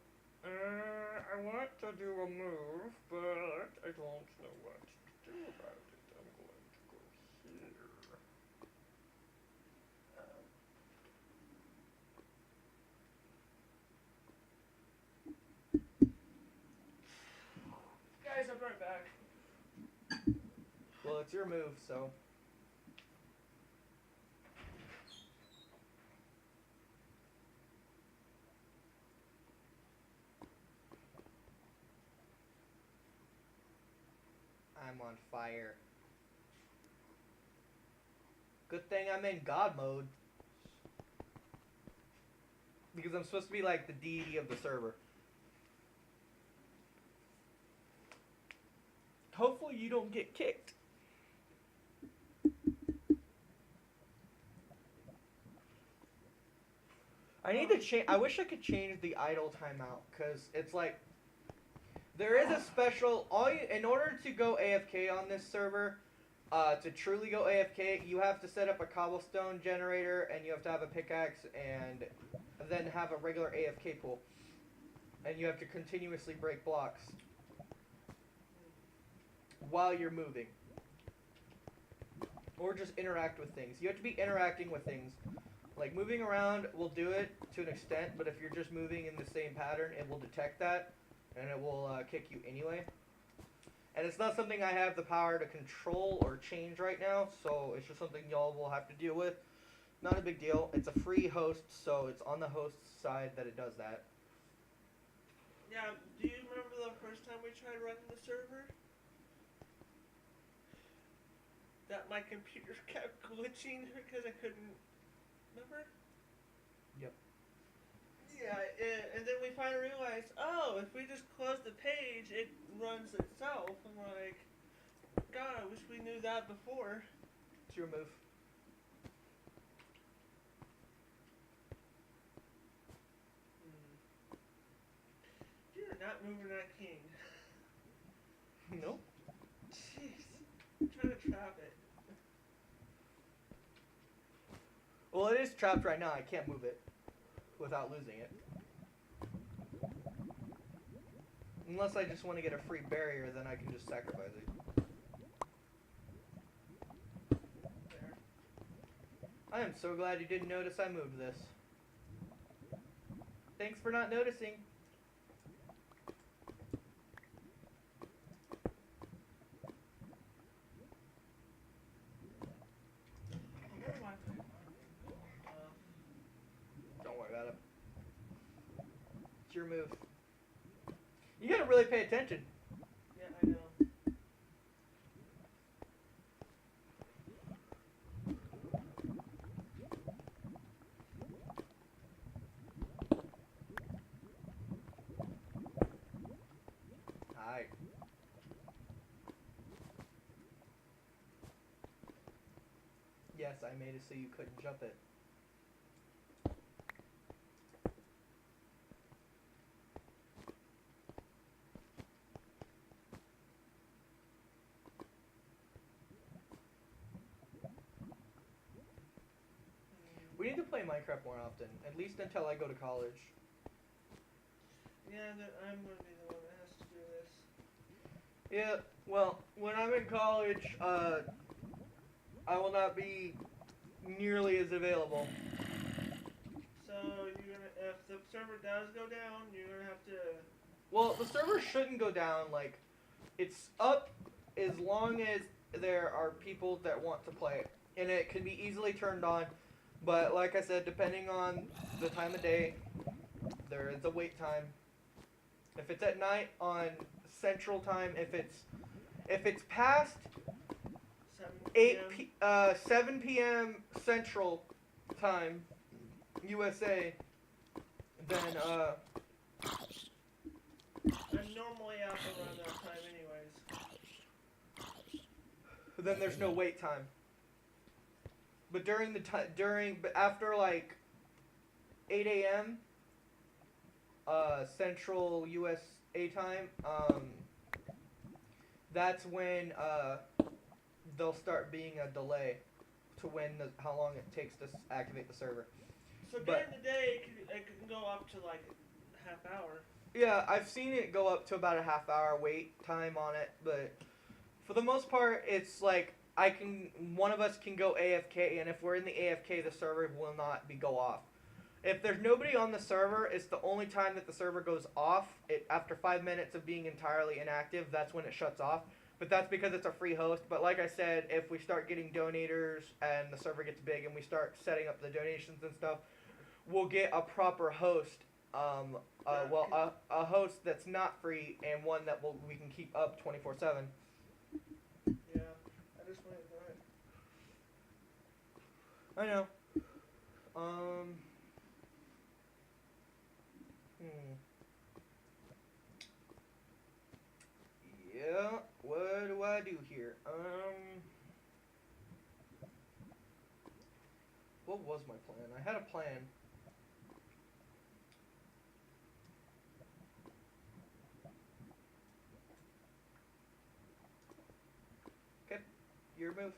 I want to do a move, but I don't know what to do about it. I'm going to go here. Guys, I'll be right back. Well, it's your move, so. I'm on fire. Good thing I'm in God mode. Because I'm supposed to be like the deity of the server. Hopefully you don't get kicked. I need to change. I wish I could change the idle timeout because it's like there is a special. In order to go AFK on this server, to truly go AFK, you have to set up a cobblestone generator and you have to have a pickaxe and then have a regular AFK pool, and you have to continuously break blocks while you're moving, or just interact with things. You have to be interacting with things. Like, moving around will do it to an extent, but if you're just moving in the same pattern, it will detect that, and it will kick you anyway. And it's not something I have the power to control or change right now, so it's just something y'all will have to deal with. Not a big deal. It's a free host, so it's on the host's side that it does that. Yeah, do you remember the first time we tried running the server? That my computer kept glitching because I couldn't. Remember? Yep. Yeah, and then we finally realized, oh, if we just close the page, it runs itself. I'm like, God, I wish we knew that before. It's your move. You're not moving that king. Nope. Jeez. I'm trying to trap it. Well, it is trapped right now. I can't move it without losing it. Unless I just want to get a free barrier, then I can just sacrifice it. There. I am so glad you didn't notice I moved this. Thanks for not noticing. Don't worry about it. It's your move. You gotta really pay attention. Yeah, I know. Hi. Yes, I made it so you couldn't jump it. We need to play Minecraft more often, at least until I go to college. Yeah, I'm gonna be the one that has to do this. Yeah, well, when I'm in college, I will not be nearly as available. So you're gonna, if the server does go down, you're gonna have to. Well, the server shouldn't go down. Like, it's up as long as there are people that want to play it, and it can be easily turned on. But like I said, depending on the time of day, there is a wait time. If it's at night on Central Time, if it's past 7 p.m. Central Time, USA, then I'm normally out around that time anyways. then there's no wait time. But but after like 8 a.m. Central USA time, that's when there'll start being a delay to how long it takes to activate the server. So during the day, it can go up to like a half hour. Yeah, I've seen it go up to about a half hour wait time on it, but for the most part, it's like one of us can go AFK, and if we're in the AFK, the server will not go off. If there's nobody on the server, it's the only time that the server goes off. After 5 minutes of being entirely inactive, that's when it shuts off. But that's because it's a free host. But like I said, if we start getting donators and the server gets big and we start setting up the donations and stuff, we'll get a proper host. A host that's not free and one that we can keep up 24/7. Yeah, I just wanted to do it. I know. Yeah, what do I do here? What was my plan? I had a plan. Okay, your move.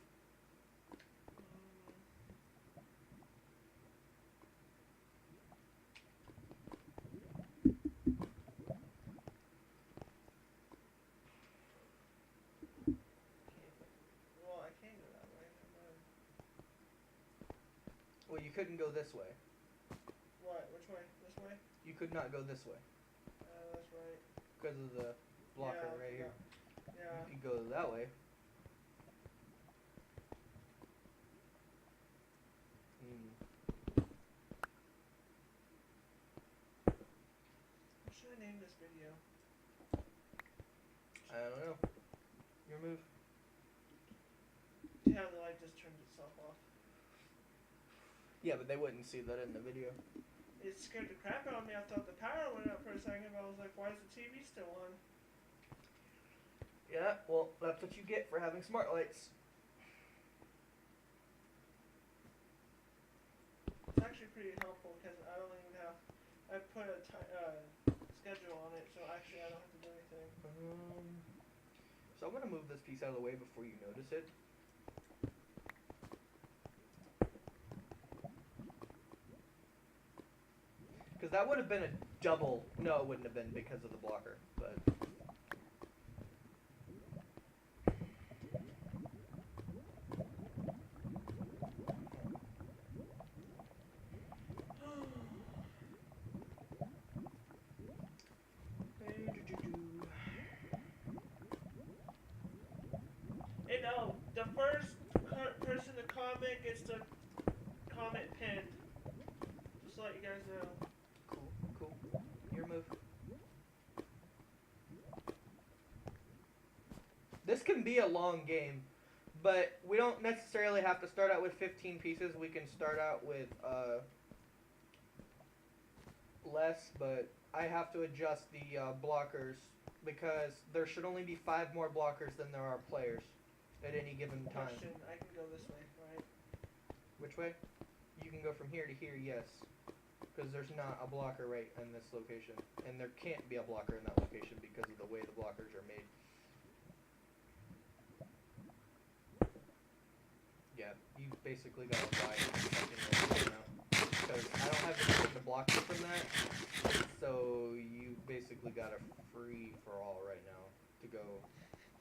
Well, I can't go that way. Well, you couldn't go this way. What? Which way? This way? You could not go this way. That's right. Because of the blocker right here. Yeah. You could go that way. What should I name this video? I don't know. Your move. See how the light just turned itself off? Yeah, but they wouldn't see that in the video. It scared the crap out of me. I thought the power went out for a second, but I was like, why is the TV still on? Yeah, well, that's what you get for having smart lights. It's actually pretty helpful because I don't even have. I put a schedule on it, so actually I don't have to do anything. So I'm gonna move this piece out of the way before you notice it. Because that would have been a double. No, it wouldn't have been because of the blocker, but. And no, the first person to comment gets the comment pinned. Just to let you guys know. Cool. Your move. This can be a long game, but we don't necessarily have to start out with 15 pieces. We can start out with less, but I have to adjust the blockers because there should only be 5 more blockers than there are players at any given time. Question, I can go this way, right? Which way? You can go from here to here, yes. Because there's not a blocker right in this location. And there can't be a blocker in that location because of the way the blockers are made. Yeah, you basically got to buy something like this now. Because I don't have anything to block you from that. So you basically got a free for all right now to go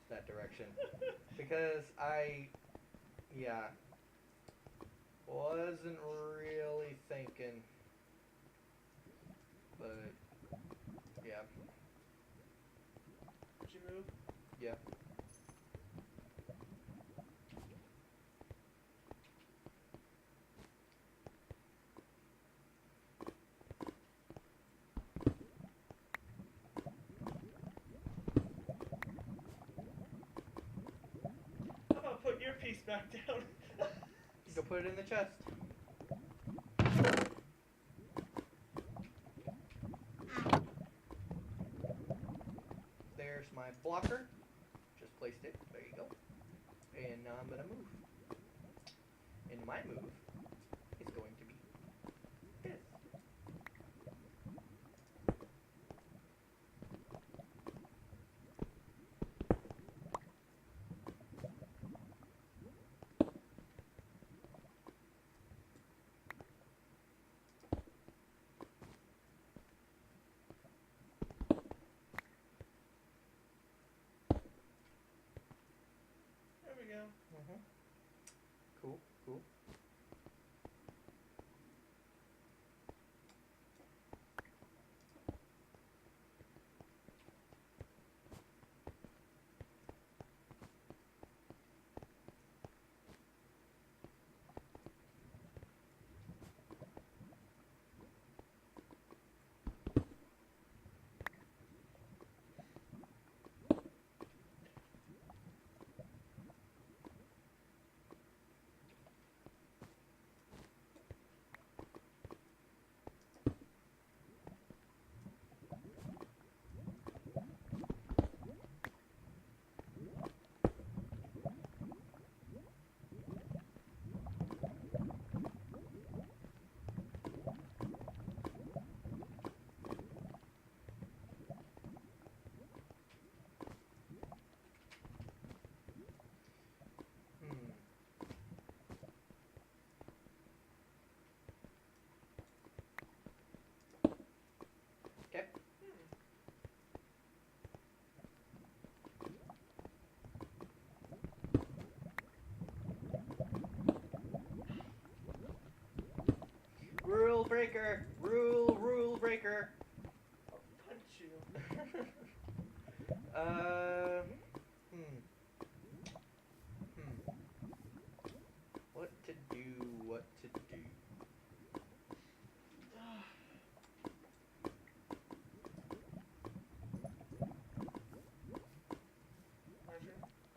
that direction. Because wasn't really thinking. But, yeah. Did you move? Yeah. put your piece back down. Go put it in the chest. There's my blocker. Just placed it. There you go. And now I'm gonna move. And my move is going to be this. There we go. Cool, cool. Rule breaker! Rule breaker! I'll punch you. What to do, what to do.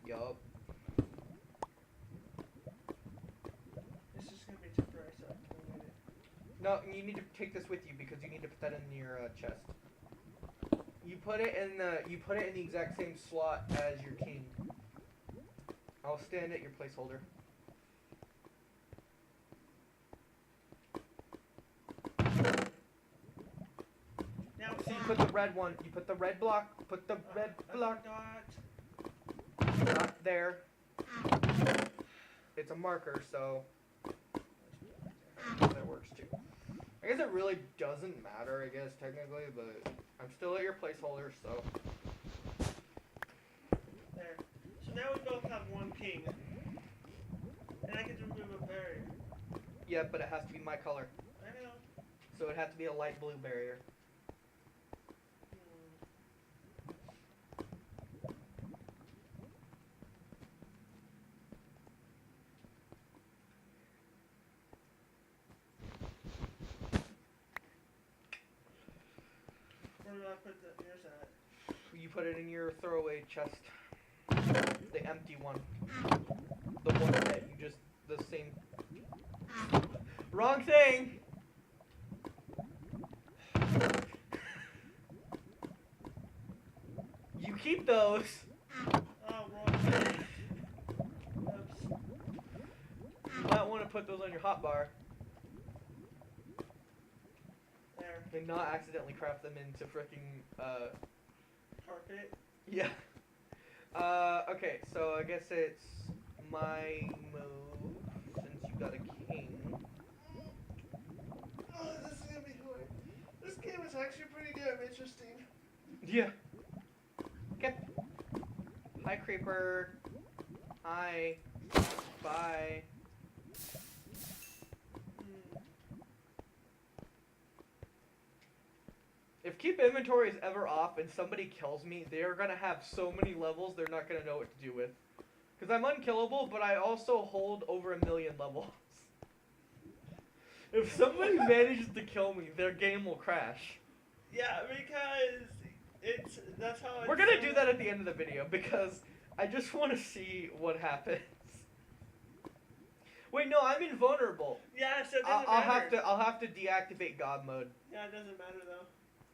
Yup. It's just gonna be temporary, so I can move it. No, you need to take this with you because you need to put that in your chest. You put it in the exact same slot as your king. I'll stand at your placeholder. Now, See, you put the red one. You put the red block. Put the red block. Not there. It's a marker, so that works too. I guess it really doesn't matter, I guess, technically, but I'm still at your placeholder, so. There. So now we both have one king. And I can remove a barrier. Yeah, but it has to be my color. I know. So it has to be a light blue barrier. Where do I put yours at? You put it in your throwaway chest. The empty one. The one that you just, the same. Wrong thing! You keep those. Oh, wrong thing. Oops. You might want to put those on your hotbar There. and not accidentally craft them into frickin' Carpet. yeah. Okay, so I guess it's my move since you got a king. Oh, this is gonna be hard. This game is actually pretty damn interesting. Yeah. Okay. Hi, creeper. Hi. Bye. If keep inventory is ever off and somebody kills me, they're gonna have so many levels they're not gonna know what to do with. Because I'm unkillable, but I also hold over 1,000,000 levels. If somebody manages to kill me, their game will crash. Yeah, because that's how We're gonna do that at the end of the video because I just want to see what happens. Wait, no, I'm invulnerable. Yeah, so it doesn't I'll matter. I'll have to deactivate God mode. Yeah, it doesn't matter though.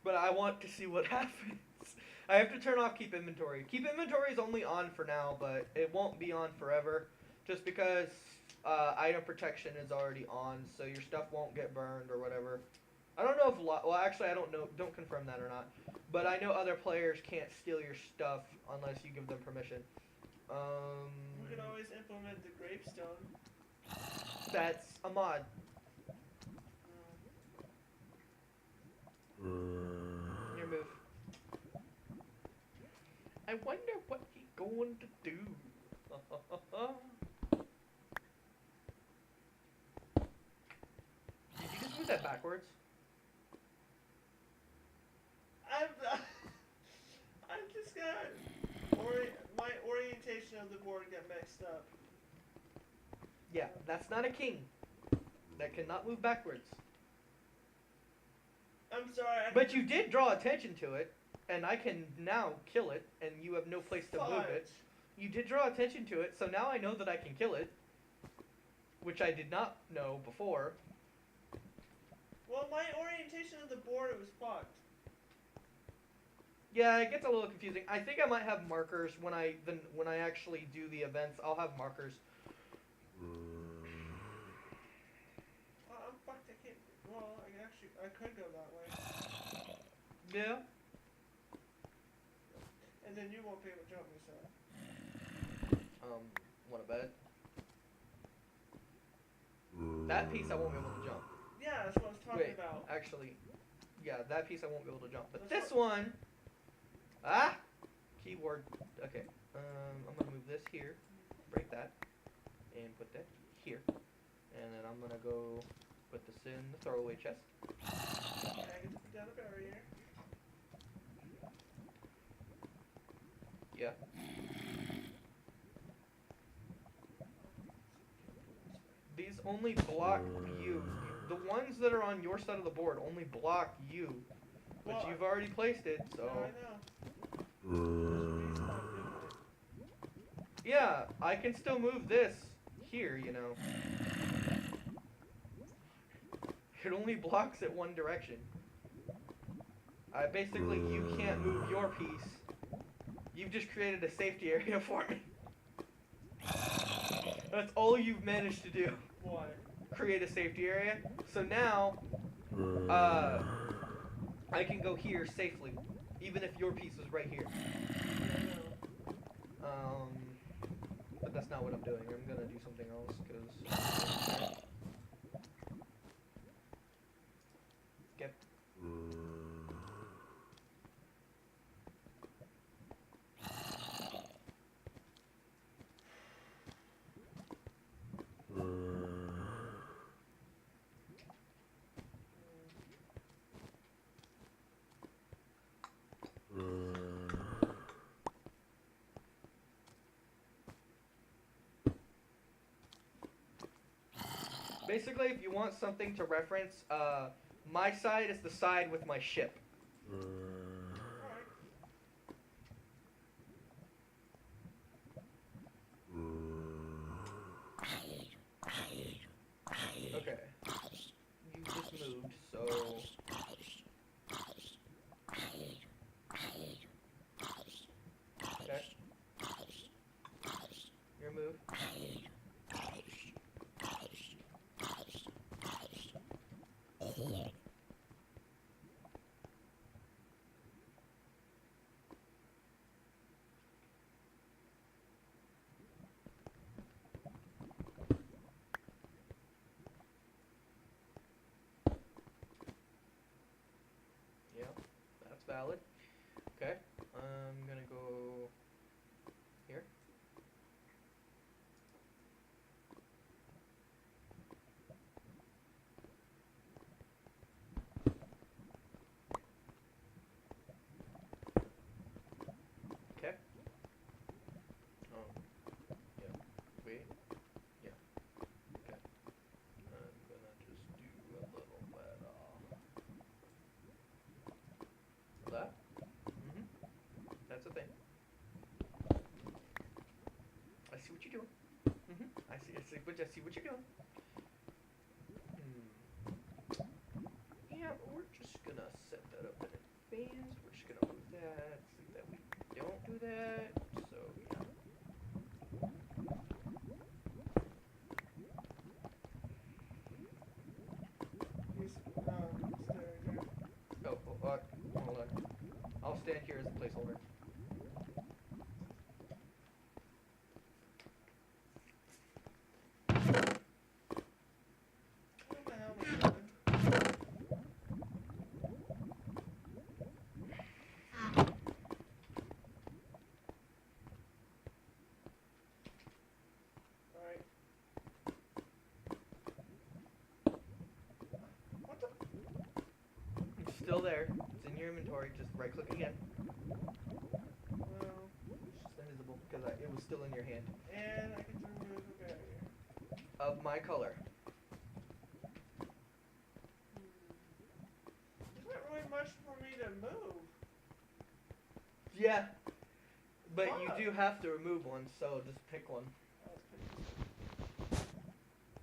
But I want to see what happens. I have to turn off keep inventory. Keep inventory is only on for now, but it won't be on forever. Just because item protection is already on, so your stuff won't get burned or whatever. I don't know if well, actually, I don't know. Don't confirm that or not. But I know other players can't steal your stuff unless you give them permission. We could always implement the gravestone. That's a mod. Your move. I wonder what he's going to do. Did you just move that backwards? I'm just got my orientation of the board got mixed up. Yeah, that's not a king. That cannot move backwards. I'm sorry. But you did draw attention to it, and I can now kill it, and you have no place to move it. You did draw attention to it, so now I know that I can kill it, which I did not know before. Well, my orientation of the board, it was fucked. Yeah, it gets a little confusing. I think I might have markers when I actually do the events. I'll have markers. Well, I'm fucked. I can't. Well, I could go that way. Yeah. And then you won't be able to jump me, so. Want a bed? That piece I won't be able to jump. Yeah, that's what I was talking about. Actually, yeah, that piece I won't be able to jump. But That's this one, keyword. Okay, I'm gonna move this here, break that, and put that here, and then I'm gonna go put this in the throwaway chest. I get to put down a barrier. Yeah. These only block you. The ones that are on your side of the board only block you. But Well, you've already placed it, so. No, I know. Yeah, I can still move this here, you know. It only blocks it one direction. Basically, you can't move your piece. You've just created a safety area for me. That's all you've managed to do. What? Create a safety area. So now, I can go here safely, even if your piece was right here. But that's not what I'm doing. I'm gonna do something else, because... Okay. Basically, if you want something to reference, my side is the side with my ship. Okay. You just moved, so... Okay. Your move. Yeah, that's valid. Okay, I'm gonna go here. Okay. Yeah. Wait. Yeah. Okay. I'm gonna just do a little bit of that. That's a thing. I see what you're doing. I see. Seriously, but Jesse, what you doing? Yeah, we're just gonna set that up in advance. We're just gonna move that so that we don't do that. So yeah. He's staring there. Oh, hold on. I'll stand here as a placeholder. What the hell am I doing? Alright. What the? It's still there. It's in your inventory. Just right click again. Well, It's just invisible because it was still in your hand. and I get to remove a barrier. Of my color. There's not really much for me to move. Yeah. But you Fuck. do have to remove one, so just pick one.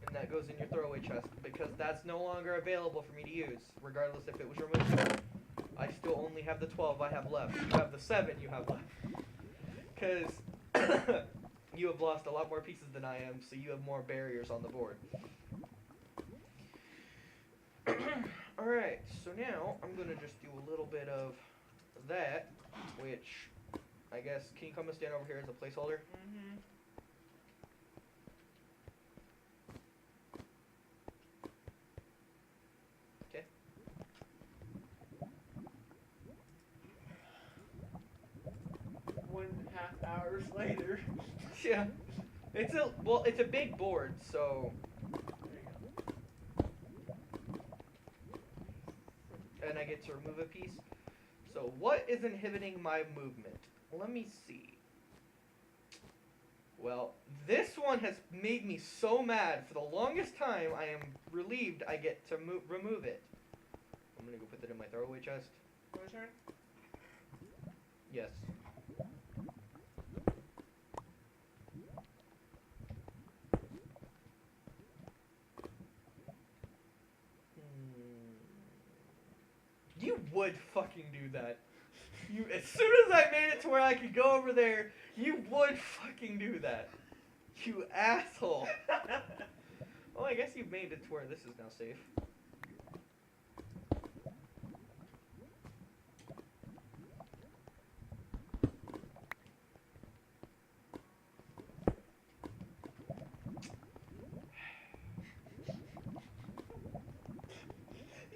And that goes in your throwaway chest because that's no longer available for me to use, regardless if it was removed. I still only have the 12 I have left. You have the 7 you have left. Because you have lost a lot more pieces than I am, so you have more barriers on the board. Alright, so now I'm going to just do a little bit of that, which I guess, can you come and stand over here as a placeholder? Mm-hmm. Okay. 1.5 hours later. Yeah. It's a big board, so There you go. and I get to remove a piece. So what is inhibiting my movement? Let me see. Well, this one has made me so mad. For the longest time, I am relieved I get to remove it. I'm gonna go put that in my throwaway chest. My turn? Yes. You would fucking do that. You, as soon as I made it to where I could go over there, you would fucking do that. You asshole. Well, I guess you've made it to where this is now safe.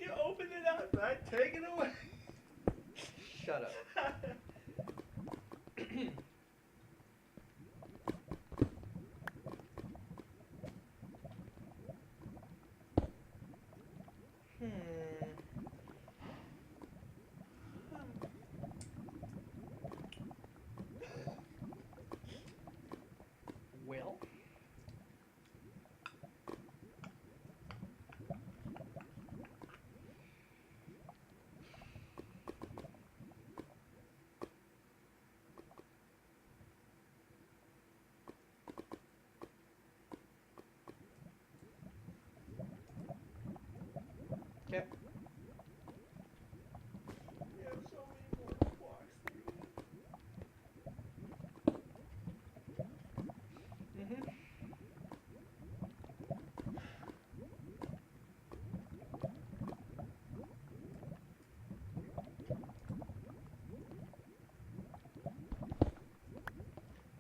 You opened it up, right? Take it away. Shut up. Well. Okay. You have so many more blocks than me. Mhm.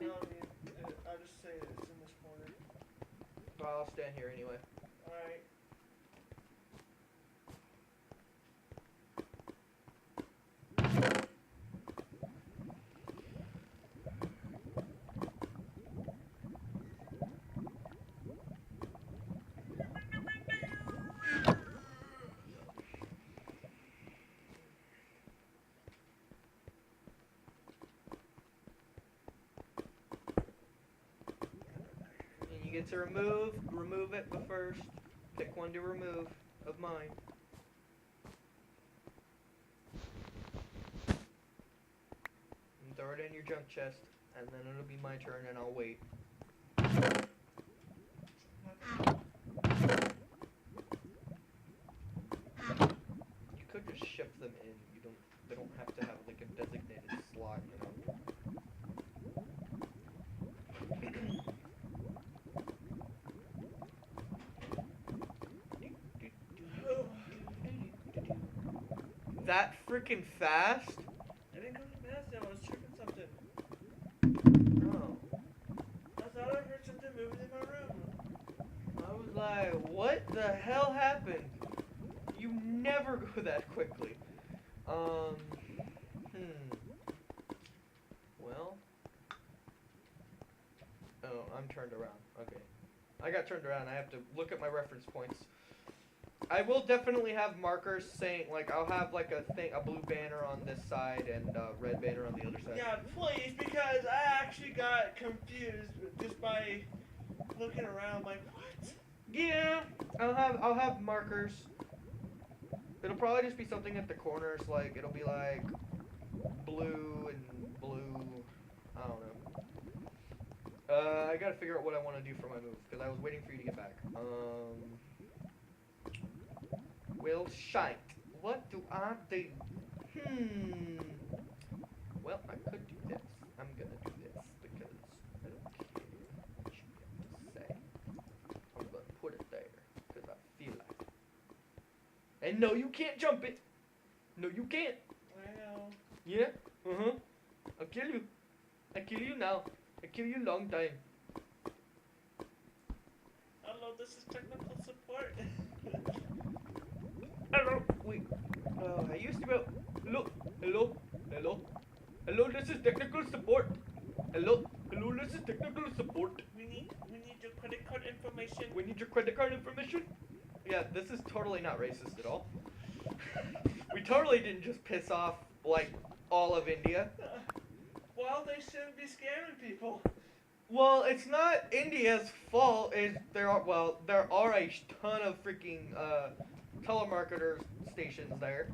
I'll just say that it's in this corner. Well, I'll stand here anyway. Alright. And you get to remove it, but first, pick one to remove of mine. And throw it in your junk chest, and then it'll be my turn, and I'll wait. them in. They don't have to have like a designated slot, you know. That freaking fast? I didn't go to math now, I was tripping something. Oh. I thought I heard something moving in my room. I was like, what the hell happened? You never go that quickly. Well. Oh, I'm turned around. Okay. I got turned around. I have to look at my reference points. I will definitely have markers saying, like, I'll have like a blue banner on this side and a red banner on the other side. Yeah, please, because I actually got confused just by looking around, like, what? Yeah, I'll have markers. It'll probably just be something at the corners, like it'll be like blue and blue. I don't know. I gotta figure out what I want to do for my move because I was waiting for you to get back. Will shite. What do I do? Well, I could do this. I'm gonna do this because I don't care what you have to say. I'm gonna put it there because I feel like it. And no, you can't jump it. No, you can't. I know. Yeah. I'll kill you. I kill you now. I kill you long time. Hello, this is technical support. Hello. Wait. I used to be. Hello. Hello. Hello. Hello. This is technical support. Hello. Hello. This is technical support. We need your credit card information. We need your credit card information. Yeah, this is totally not racist at all. We totally didn't just piss off like all of India. Well, they shouldn't be scamming people. Well, it's not India's fault. There are a ton of freaking telemarketer stations there.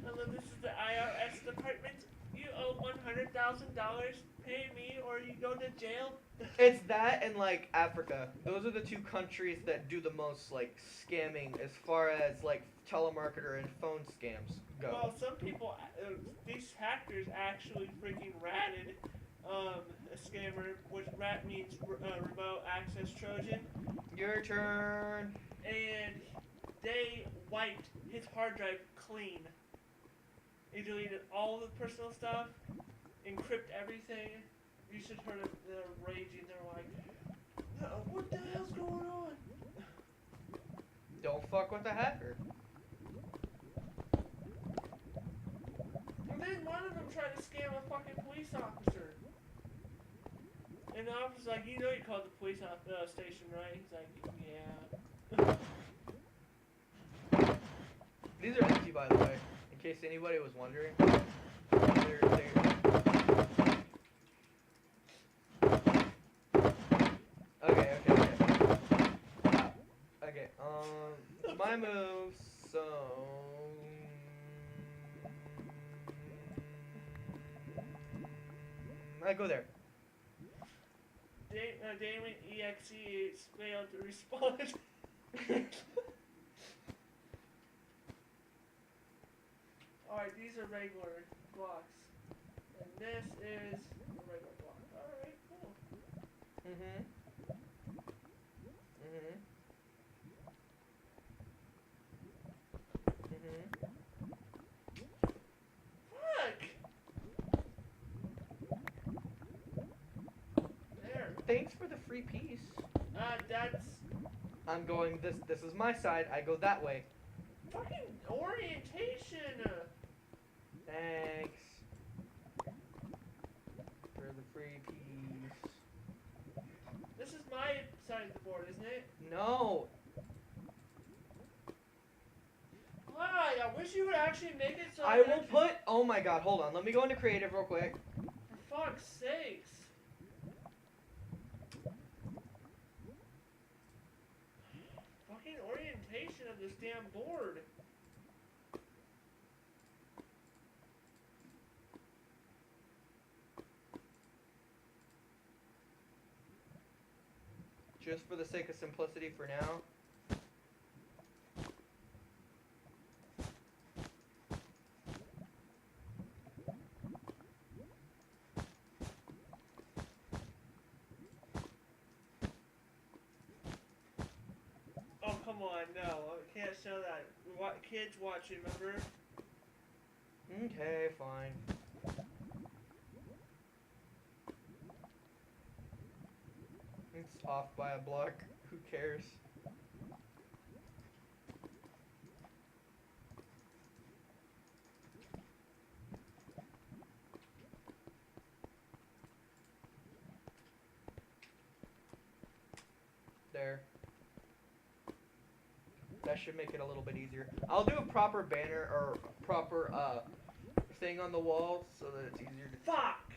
Hello, this is the IRS department. You owe $100,000. Pay me, or you go to jail. It's that and like Africa. Those are the two countries that do the most like scamming as far as like telemarketer and phone scams go. Well, some people, these hackers actually freaking ratted a scammer, which rat means remote access Trojan. Your turn. And they wiped his hard drive clean. He deleted all the personal stuff, encrypt everything. You should heard of them raging. They're like, what the hell's going on? Don't fuck with the hacker. And then one of them tried to scam a fucking police officer. And the officer's like, you know you called the police station, right? He's like, yeah. These are empty, by the way, in case anybody was wondering. Okay. Okay, my moves, so... I go there. Damon EXE failed to respond. Alright, these are regular blocks. And this is a regular block. Alright, cool. Fuck! There. Thanks for the free piece. That's I'm going this is my side, I go that way. fucking orientation! Thanks for the free piece. This is my side of the board, isn't it? No. Why? I wish you would actually make it so I will put, oh my god, hold on, let me go into creative real quick. For fuck's sakes. Fucking orientation of this damn board. Just for the sake of simplicity for now. come on, no. I can't show that. Kids watch, remember? Okay, fine. It's off by a block. Who cares? There. That should make it a little bit easier. I'll do a proper banner or proper thing on the wall so that it's easier to. Fuck!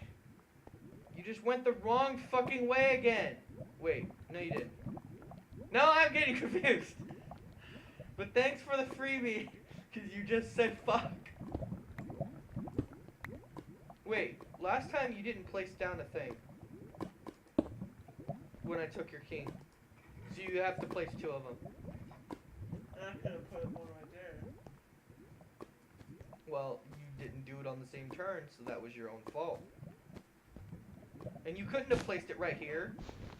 You just went the wrong fucking way again. Wait, no you didn't. No, I'm getting confused. But thanks for the freebie, because you just said fuck. Wait, last time you didn't place down a thing. When I took your king. So you have to place 2 of them. And I could have put one right there. Well, you didn't do it on the same turn, so that was your own fault. And you couldn't have placed it right here.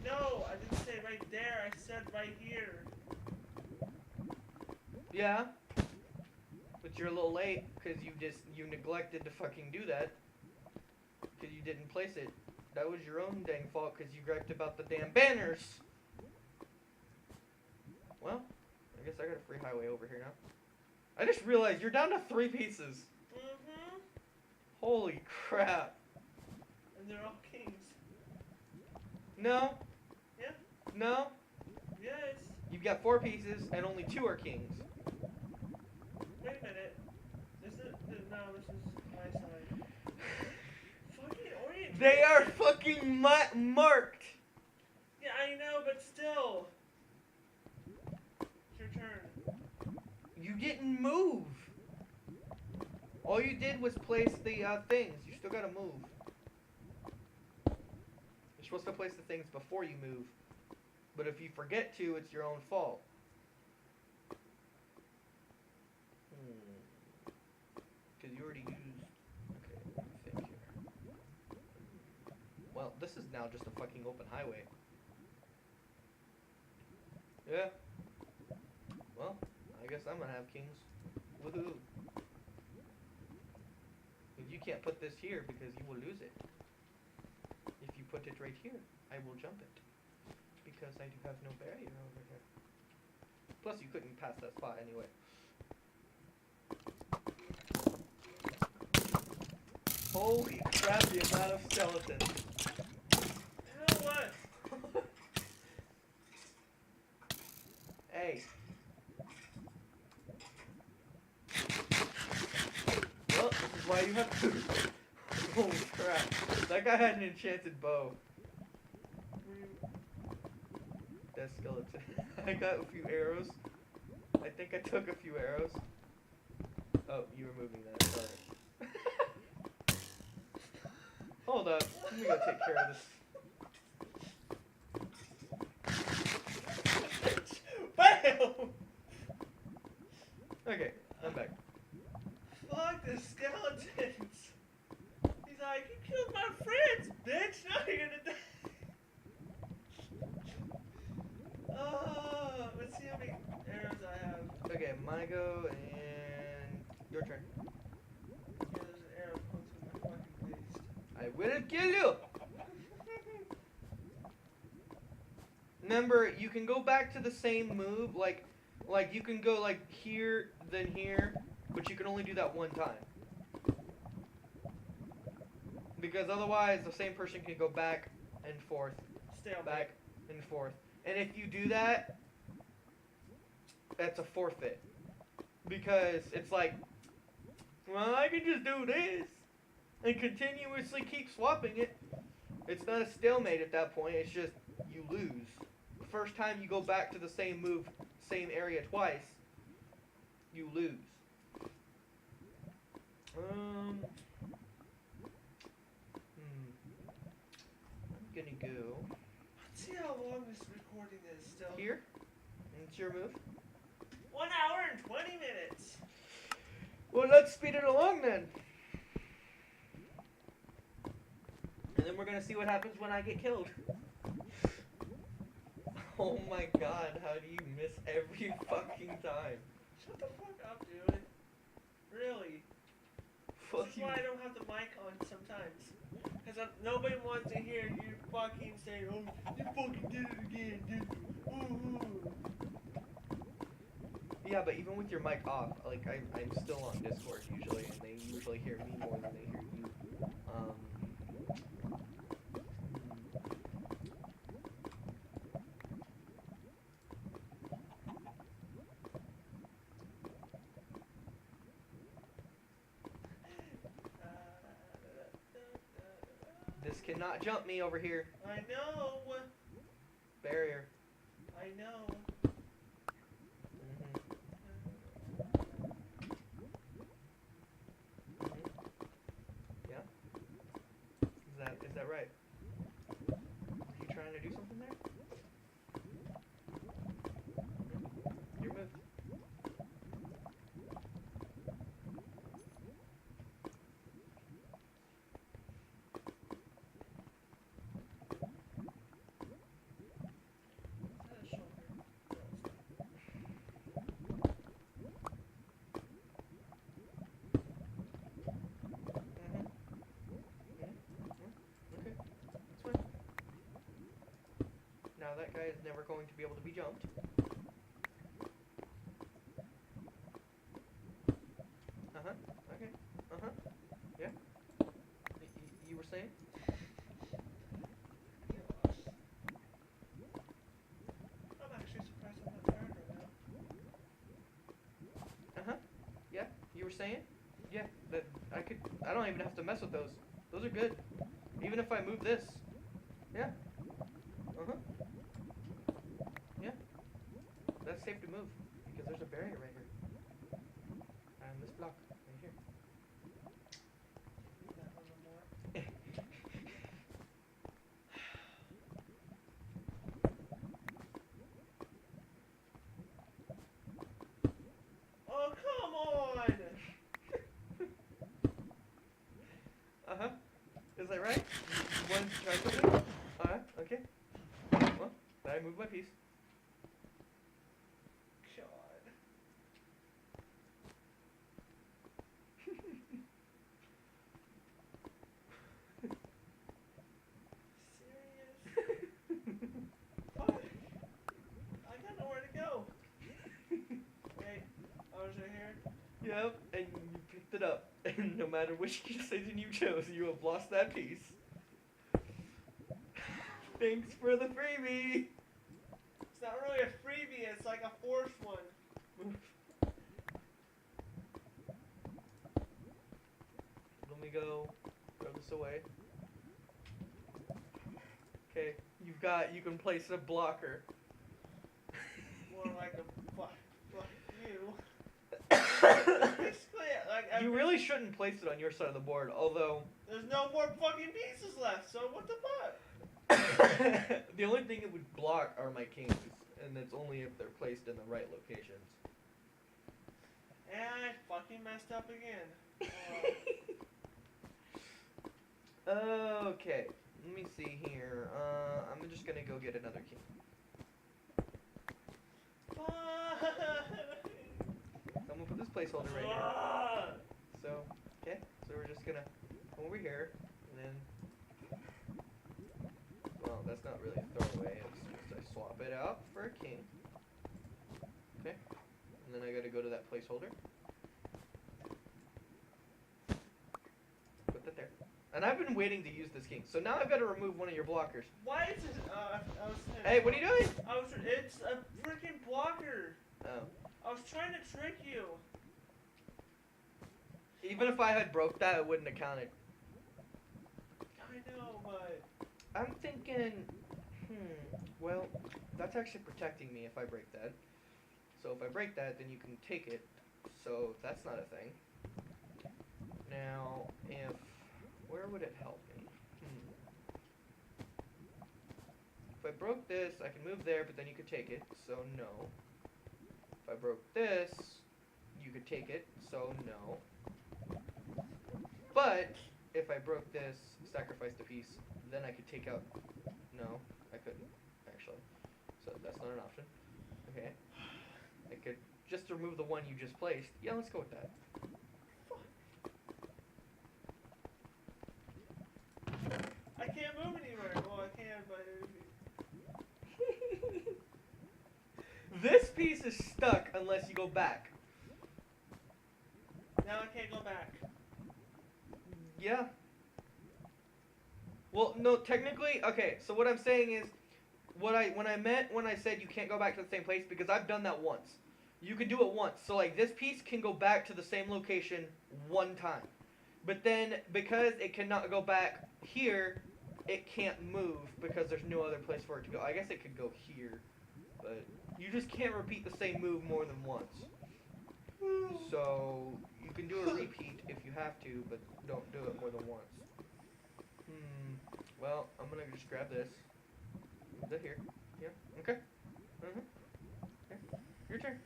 No, I didn't say right there. I said right here. Yeah. But you're a little late, because you neglected to fucking do that. Because you didn't place it. That was your own dang fault, because you griped about the damn banners. Well, I guess I got a free highway over here now. I just realized you're down to 3 pieces. Mm-hmm. Holy crap. And they're all kings. No. Yeah. No. Yes. You've got 4 pieces, and only 2 are kings. Wait a minute. This is no. This is my side. Fucking orient. They are fucking marked. Yeah, I know, but still. It's your turn. You didn't move. All you did was place the things. You still gotta move. You're supposed to place the things before you move. But if you forget to, it's your own fault. Because you already used. Okay, let me think here. Well, this is now just a fucking open highway. Yeah. Well, I guess I'm gonna have kings. Woohoo. But you can't put this here because you will lose it. If you put it right here, I will jump it. Because I do have no barrier over here. Plus, you couldn't pass that spot anyway. Holy crap, the amount of skeletons. You know what? Hey. Well, this is why you have food. Holy crap. That guy had an enchanted bow. That skeleton. I got a few arrows. I think I took a few arrows. Oh, you were moving that. Sorry. Hold up. Let me go take care of this. Bam! Okay, I'm back. Fuck the skeletons. He's like, you killed my friends, bitch. Now you're gonna die. Oh, let's see how many arrows I have. Okay, my go and your turn. Yeah, there's an arrow close to my fucking waist. I will kill you! Remember, you can go back to the same move, like you can go like here, then here, but you can only do that one time. Because otherwise, the same person can go back and forth, Stay on back and forth. And if you do that, that's a forfeit. Because it's like, well, I can just do this and continuously keep swapping it. It's not a stalemate at that point, it's just you lose. The first time you go back to the same move, same area twice, you lose. I'm gonna go Let's see how long this recording is still. here. And it's your move. 1 hour and 20 minutes. Well, let's speed it along then. And then we're gonna see what happens when I get killed. Oh my god, how do you miss every fucking time? Shut the fuck up, dude. Really. Fuck This is you. why I don't have the mic on sometimes. Because nobody wants to hear you fucking say, oh, you fucking did it again, dude. Ooh. Yeah, but even with your mic off, like I'm still on Discord usually, and they usually hear me more than they hear you. This cannot jump me over here. I know. Barrier. I know. Yeah. Is that right? Are you trying to do something there? Your move. Is that a shoulder? No, it's not. Okay. That's fine. Now that guy is never going to be able to be jumped. Okay. Yeah. You were saying? Gosh. I'm actually surprised I'm not tired right now. Yeah. You were saying? Yeah. That I don't even have to mess with those. Those are good. Even if I move this. Yeah. Yeah. That's safe to move because there's a barrier right here. And this block right here. Need that one more. Oh, come on! Is that right? You wanted to try something? Okay. Well, I moved my piece. God. Serious? Fuck. I got nowhere to go. Wait, I was right here. Yep, and you picked it up. And no matter which decision you chose, you have lost that piece. Thanks for the freebie! It's not really a freebie, it's like a forced one. Let me go throw this away. Okay, you can place a blocker. More like a fuck you. Basically, like You really shouldn't place it on your side of the board, although there's no more fucking pieces left, so what the fuck? the only thing it would block are my kings, and it's only if they're placed in the right locations. And I fucking messed up again. Okay, let me see here. I'm just gonna go get another king. So I'm gonna put this placeholder right here. So, okay, so we're just gonna come over here, and then, well, that's not really a throwaway, it's just I swap it out for a king. Okay, and then I gotta go to that placeholder. Put that there. And I've been waiting to use this king, so now I've got to remove one of your blockers. Why is it? Hey, what are you doing? It's a freaking blocker. Oh. I was trying to trick you. Even if I had broke that, it wouldn't have counted. I know, but I'm thinking, well, that's actually protecting me if I break that. So if I break that, then you can take it. So that's not a thing. Now, where would it help me? If I broke this, I can move there, but then you could take it, so no. If I broke this, you could take it, so no. But, if I broke this, sacrificed a piece, then I could take out, no, I couldn't, actually. So that's not an option. Okay. I could just remove the one you just placed. Yeah, let's go with that. I can't move anywhere. Well, I can, but This piece is stuck unless you go back. now I can't go back. Yeah. Well, no, technically, okay, so what I'm saying is, when I meant when I said you can't go back to the same place, because I've done that once. You can do it once. So, like, this piece can go back to the same location one time. But then, because it cannot go back here, it can't move because there's no other place for it to go. I guess it could go here, but you just can't repeat the same move more than once. So, you can do a repeat if you have to, but don't do it more than once. Well, I'm gonna just grab this. Move that here. Yeah, okay. Okay. Your turn.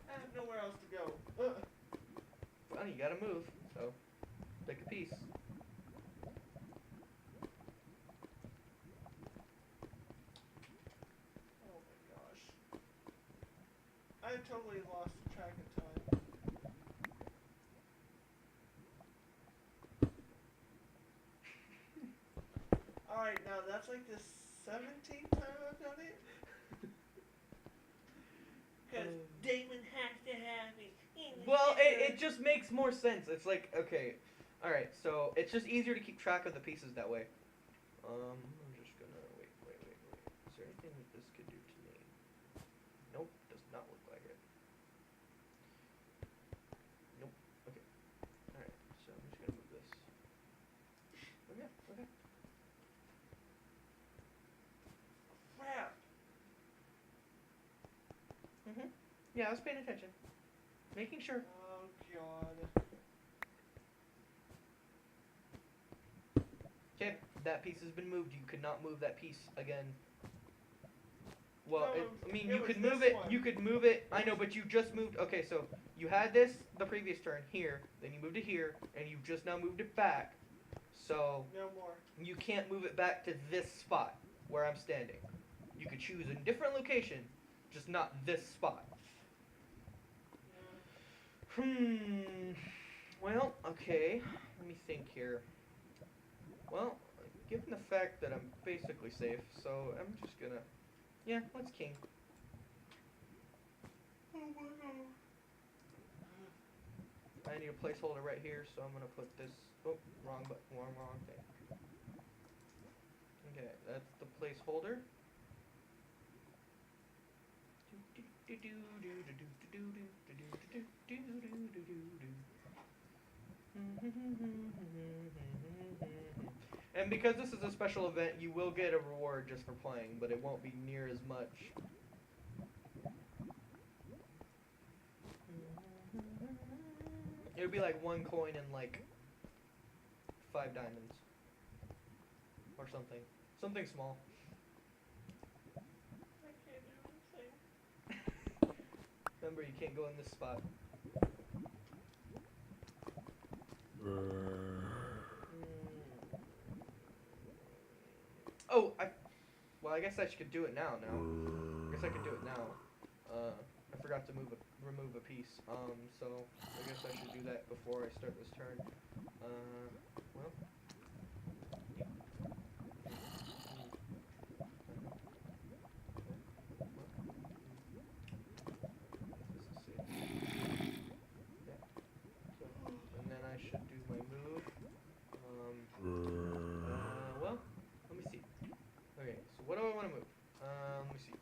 I have nowhere else to go. Well, you gotta move, so pick a piece. Oh my gosh. I totally lost track of time. Alright, now that's like the 17th time I've done it? Because Damon has to have it. Well, it just makes more sense. It's like, okay, alright, so it's just easier to keep track of the pieces that way. I'm just gonna, wait. Is there anything that this could do to me? Nope, does not look like it. Nope, okay. Alright, so I'm just gonna move this. Okay. Crap. Yeah, I was paying attention. Making sure. Oh god. Okay, that piece has been moved. You could not move that piece again. Well, No, you was could move this it. one. You could move it. I know, but you just moved. Okay, so you had this the previous turn here, then you moved it here, and you just now moved it back. So No more. you can't move it back to this spot where I'm standing. You could choose a different location, just not this spot. Well, okay. Let me think here. Well, given the fact that I'm basically safe, so I'm just gonna... Yeah, let's king. Oh my god. I need a placeholder right here, so I'm gonna put this... Oh, wrong thing. Okay, that's the placeholder. And because this is a special event, you will get a reward just for playing, but it won't be near as much. It would be like 1 coin and like 5 diamonds. Or something. Something small. I can't do anything. Remember, you can't go in this spot. Oh, well, I guess I could do it now. I guess I could do it now. I forgot to remove a piece. So I guess I should do that before I start this turn. Well. And then I should do my move. Well, let me see. Okay, so what do I want to move? Let me see.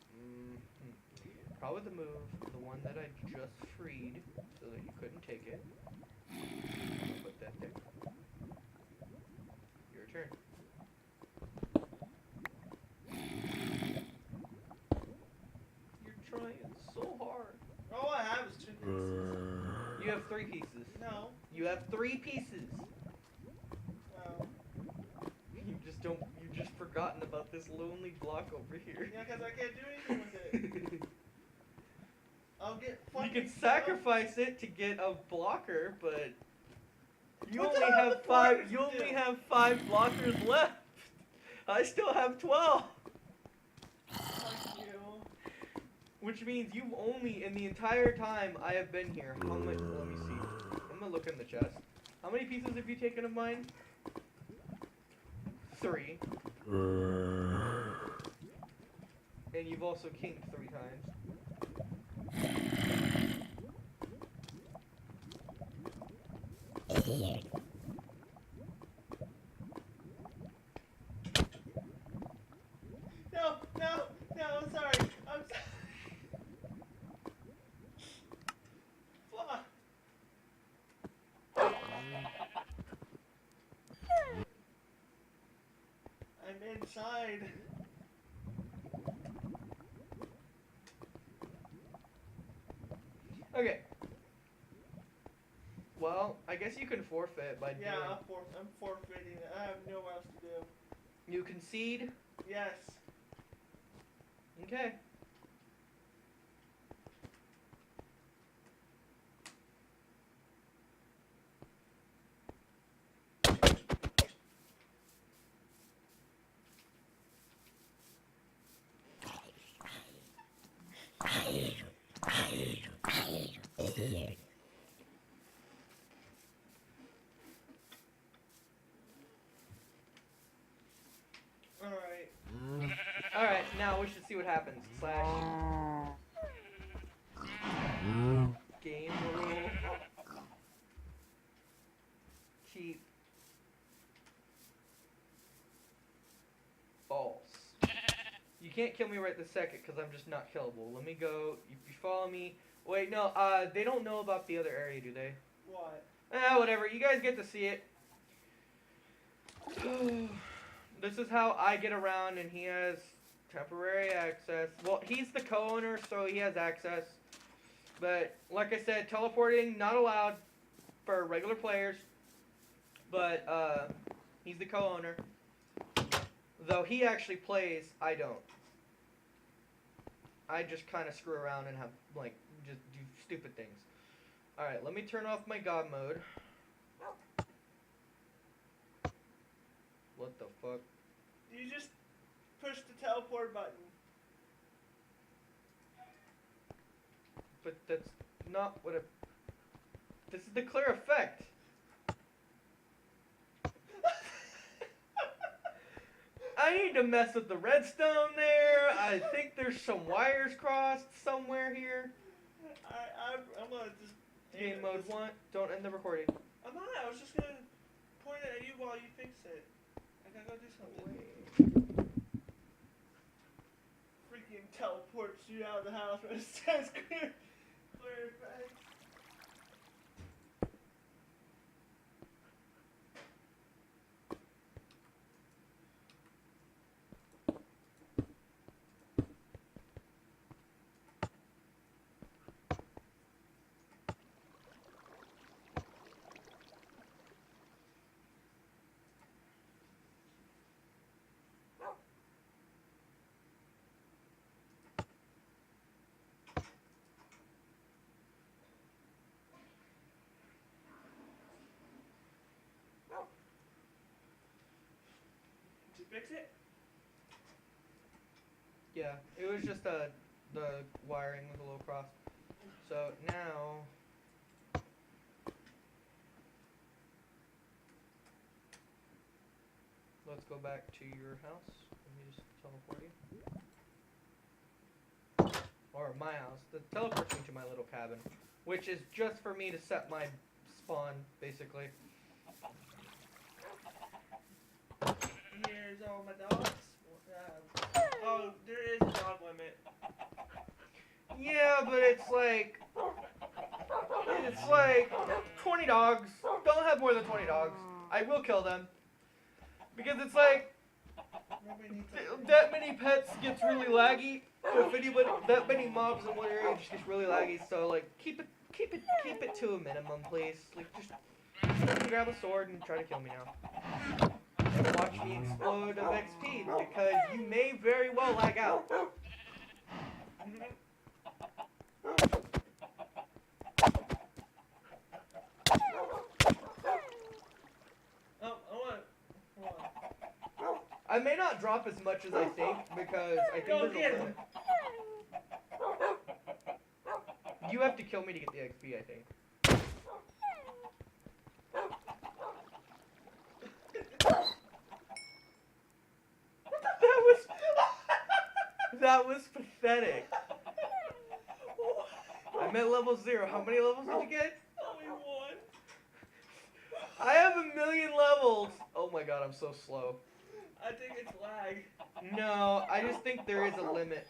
Probably the move, the one that I just freed, so that you couldn't take it. I'll put that there. Your turn. You're trying so hard. All I have is 2 pieces. You have 3 pieces. No. You have 3 pieces. Well. You've just forgotten about this lonely block over here. Yeah, because I can't do anything with it. I'll get You fucking can sacrifice it to get a blocker, but you What only the hell have the 5. blockers You only do? have 5 blockers left. I still have 12. Fuck you. Which means you've only, in the entire time I have been here, how much, let me see. I'm gonna look in the chest. How many pieces have you taken of mine? 3. And you've also kinked 3 times. No, no, no, I'm sorry. I'm sorry. Fuck. I'm inside. Okay. Well, I guess you can forfeit by Yeah, doing... I'm forfeiting. I have nowhere else to do. You concede? Yes. Okay. Alright. Alright, now we should see what happens. Slash... Game rule. Keep. False. You can't kill me right this second because I'm just not killable. Let me go. If you follow me... Wait, no, they don't know about the other area, do they? What? Whatever. You guys get to see it. This is how I get around, and he has temporary access. Well, he's the co-owner, so he has access. But, like I said, teleporting, not allowed for regular players. But, he's the co-owner. Though he actually plays, I don't. I just kind of screw around and have, like, just do stupid things. Alright, let me turn off my God mode. What the fuck? You just push the teleport button. But that's not what a... This is the clear effect. I need to mess with the redstone there. I think there's some wires crossed somewhere here. I'm gonna just... Game mode 1. Don't end the recording. I'm not. I was just gonna point it at you while you fix it. I gotta go do something. Freaking teleports you out of the house when it says clear effect. Did you fix it? Yeah, it was just the wiring was a little crossed. So now... Let's go back to your house. Let me just teleport you. Or my house. That teleports me to my little cabin. Which is just for me to set my spawn, basically. Here's all my dogs. Oh, there is a dog limit. Yeah, but it's like 20 dogs. Don't have more than 20 dogs. I will kill them. Because it's like, that many pets gets really laggy. If anybody, that many mobs in one area just gets really laggy. So like, keep it to a minimum, please. Like, just grab a sword and try to kill me now. And watch me explode of XP, because you may very well lag out. I may not drop as much as I think because I think Go there's get a him. limit. You have to kill me to get the XP, I think. That was pathetic. I'm at level 0. How many levels did you get? Only one. I have 1,000,000 levels. Oh my god, I'm so slow. I think it's lag. No, I just think there is a limit.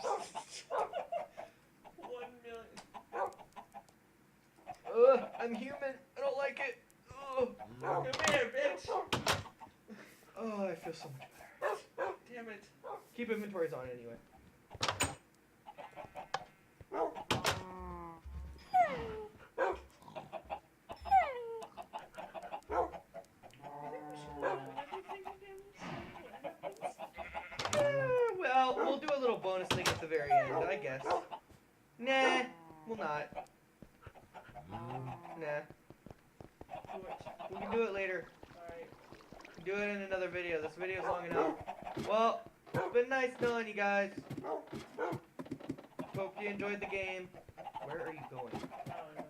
1,000,000. Ugh, I'm human. I don't like it. Ugh. Come here, bitch. Oh, I feel so much better. Damn it. Keep inventories on anyway. Well, we'll do a little bonus thing at the very end, I guess. Nah, we'll not. Nah, we can do it later. Alright. Do it in another video. This video's long enough. Well, it's been nice knowing you guys. Hope you enjoyed the game. Where are you going? I don't know.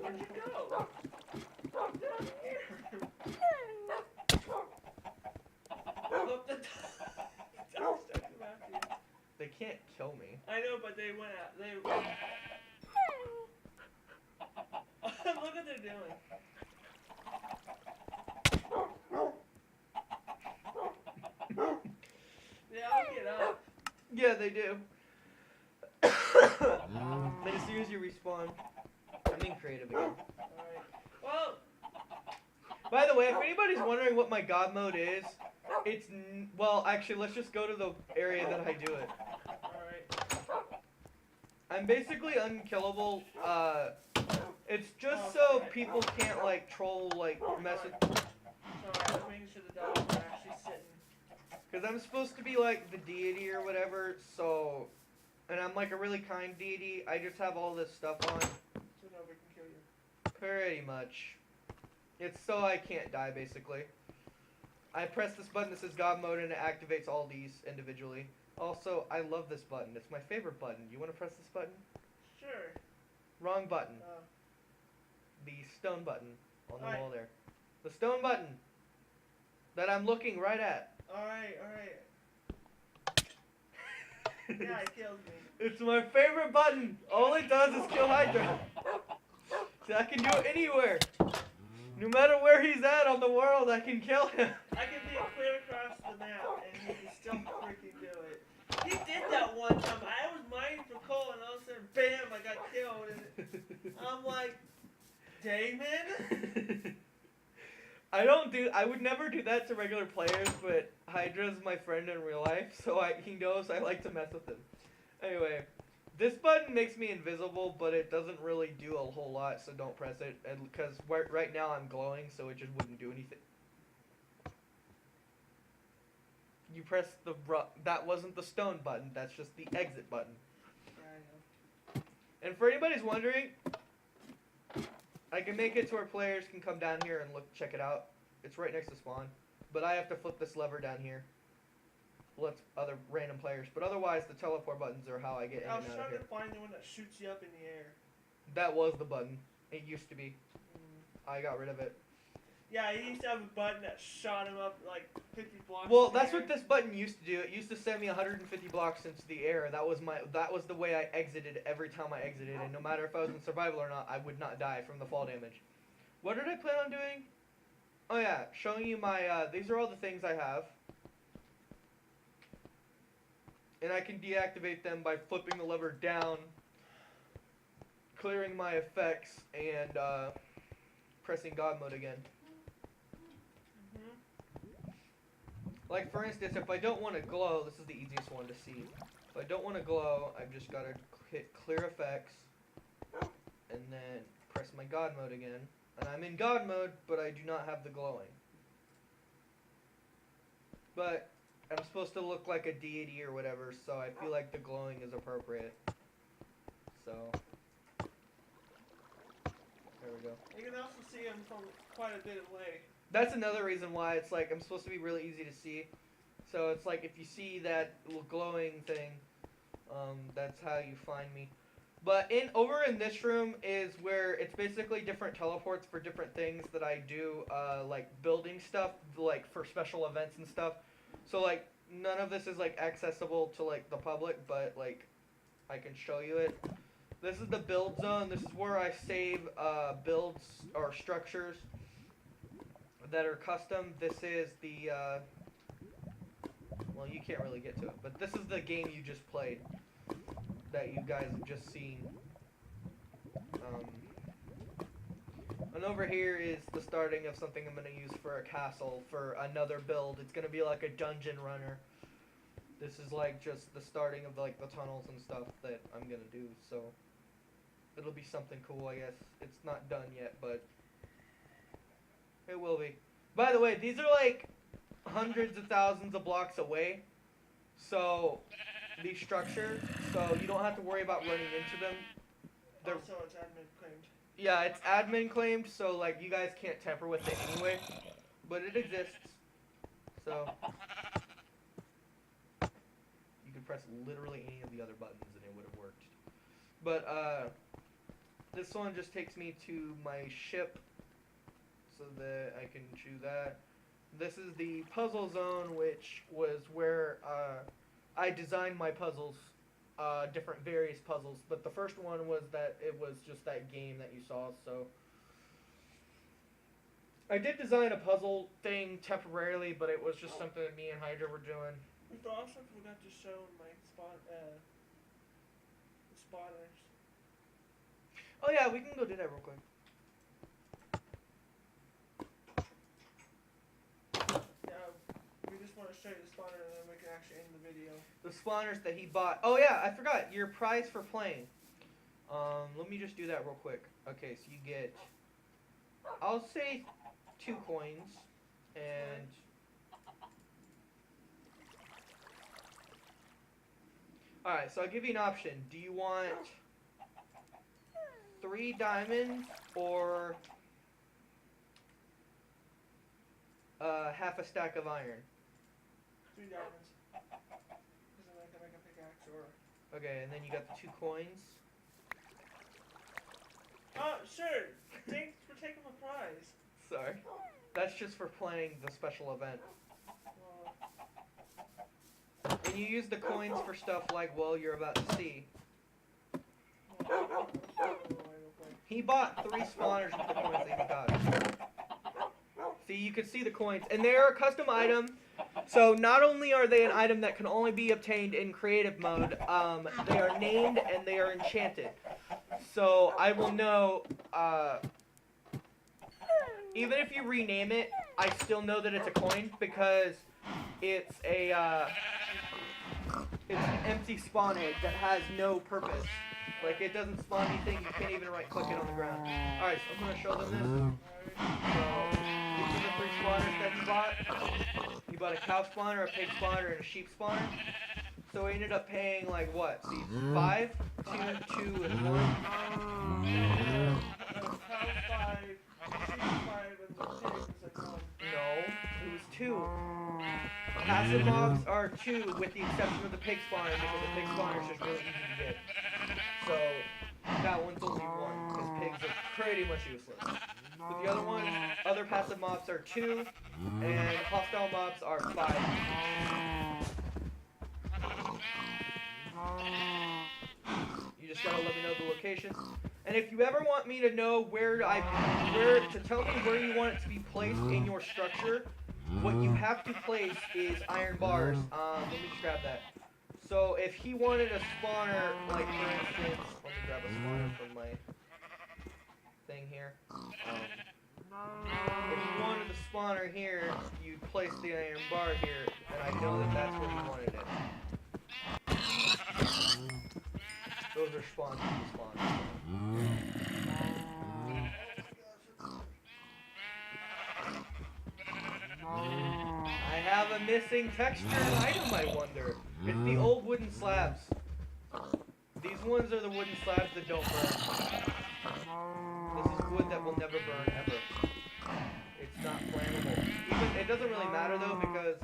Where'd you go? Down here. Up the top. They can't kill me. I know, but they went out. They. Look what they're doing. Yeah, I'll get up. Yeah, they do. Then as soon as you respawn, I'm being creative again. Alright. Well, By the way, if anybody's wondering what my god mode is, it's well, actually, let's just go to the area that I do it. alright. I'm basically unkillable. It's just Oh, so okay. people can't like troll, like mess with. Sorry, I was making sure the dogs were actually sitting. Because I'm supposed to be like the deity or whatever, so. And I'm like a really kind deity. I just have all this stuff on. So nobody can kill you. Pretty much. It's so I can't die, basically. I press this button that says God mode and it activates all these individually. Also, I love this button. It's my favorite button. You want to press this button? Sure. Wrong button. The stone button on the wall there. The stone button that I'm looking right at. Alright, alright. Yeah, it kills me. It's my favorite button. All it does is kill Hydra. So I can do it anywhere. No matter where he's at on the world, I can kill him. I can be clear across the map and he can still freaking do it. He did that one time. I was mining for coal and all of a sudden, bam, I got killed. And I'm like, Damon? I would never do that to regular players, but Hydra's my friend in real life, so he knows I like to mess with him. Anyway, this button makes me invisible, but it doesn't really do a whole lot, so don't press it, because right now I'm glowing, so it just wouldn't do anything. You press that wasn't the stone button, that's just the exit button. I know. And for anybody's wondering, I can make it to where players can come down here and check it out. It's right next to spawn. But I have to flip this lever down here. Let other random players. But otherwise, the teleport buttons are how I get in I and was out of trying here. to find the one that shoots you up in the air. That was the button. It used to be. I got rid of it. Yeah, he used to have a button that shot him up like 50 blocks. Well, in the that's air. what this button used to do. It used to send me 150 blocks into the air. That was the way I exited every time I exited, and no matter if I was in survival or not, I would not die from the fall damage. What did I plan on doing? Oh yeah, showing you my, these are all the things I have. And I can deactivate them by flipping the lever down, clearing my effects, and pressing God mode again. Like for instance, if I don't want to glow, this is the easiest one to see. If I don't want to glow, I've just got to hit clear effects, and then press my God mode again. And I'm in God mode, but I do not have the glowing. But I'm supposed to look like a deity or whatever, so I feel like the glowing is appropriate. So, there we go. You can also see him from quite a bit away. That's another reason why it's like I'm supposed to be really easy to see. So it's like if you see that little glowing thing, that's how you find me. But over in this room is where it's basically different teleports for different things that I do, like building stuff, like for special events and stuff. So like none of this is like accessible to like the public, but like I can show you it. This is the build zone. This is where I save builds or structures that are custom. This is the well, you can't really get to it, but this is the game you just played that you guys have just seen. And over here is the starting of something I'm going to use for a castle for another build. It's going to be like a dungeon runner. This is like just the starting of like the tunnels and stuff that I'm going to do, so it'll be something cool, I guess. It's not done yet, but it will be. By the way, these are like hundreds of thousands of blocks away, so these structures, so you don't have to worry about running into them. They're, also, it's admin claimed. yeah, it's admin claimed, so like you guys can't tamper with it anyway, but it exists. So you could press literally any of the other buttons and it would have worked. But this one just takes me to my ship so that I can choose that. This is the puzzle zone, which was where I designed my puzzles, different various puzzles. But the first one was that it was just that game that you saw, so I did design a puzzle thing temporarily, but it was just something that me and Hydra were doing. We also forgot to show my spotters. Oh yeah, we can go do that real quick. We just want to show you the spawner and then we can actually end the video. The spawners that he bought. Oh yeah, I forgot. Your prize for playing. Let me just do that real quick. Okay, so you get, I'll say 2 coins, and alright, so I'll give you an option. Do you want 3 diamonds or half a stack of iron? 3 diamonds. Because then I can make a pickaxe or... Okay, and then you got the 2 coins. Oh, sure! Thanks for taking my prize. Sorry. That's just for playing the special event. Well, And you use the coins for stuff like, well, you're about to see. He bought 3 spawners with the coins that he got. See, you can see the coins. And they are a custom item. So not only are they an item that can only be obtained in creative mode, they are named and they are enchanted. So I will know, even if you rename it, I still know that it's a coin because it's a, it's an empty spawn egg that has no purpose. Like, it doesn't spawn anything, you can't even right-click it on the ground. Alright, so I'm going to show them this. So, these are the 3 spawners that he bought. He bought a cow spawner, a pig spawner, and a sheep spawner. So he ended up paying, like, what? See, 5, 2, 2, and 1. No, it was 2. Passive mobs are 2 with the exception of the pig spawner because the pig spawner is just really easy to get. So that one's only 1 because pigs are pretty much useless. But the other ones, other passive mobs are 2 and hostile mobs are 5. You just gotta let me know the location. And if you ever want me to know to tell me where you want it to be placed in your structure, what you have to place is iron bars. Let me just grab that. So if he wanted a spawner, like for instance, let me grab a spawner from my thing here. If you wanted the spawner here, you'd place the iron bar here, and I know that that's where you wanted it. Those are spawns from the spawners. I have a missing textured item, I wonder. It's the old wooden slabs. These ones are the wooden slabs that don't burn. This is wood that will never burn, ever. It's not flammable. doesn't really matter though because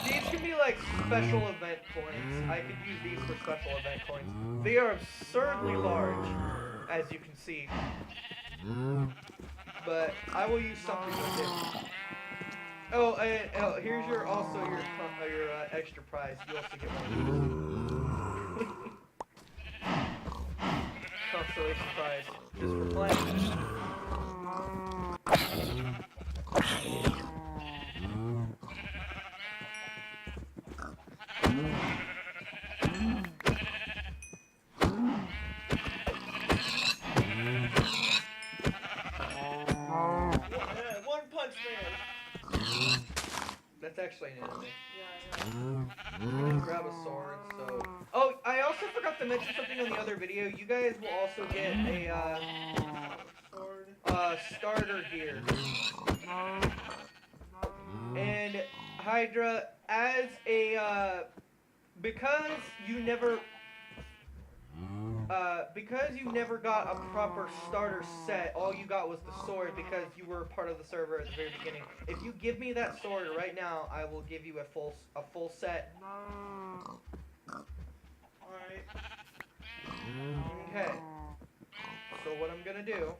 these can be like special event coins. I could use these for special event coins. They are absurdly large, as you can see. But I will use something with it. Oh, here's your extra prize. You also get one of these. Constellation prize just for playing. One Punch Man. That's actually an enemy. Yeah. Just grab a sword, so... Oh, I also forgot to mention something on the other video. You guys will also get a, starter here. And, Hydra, as a, because you never got a proper starter set, all you got was the sword because you were part of the server at the very beginning. If you give me that sword right now, I will give you a full set. Alright. Okay. So what I'm gonna do,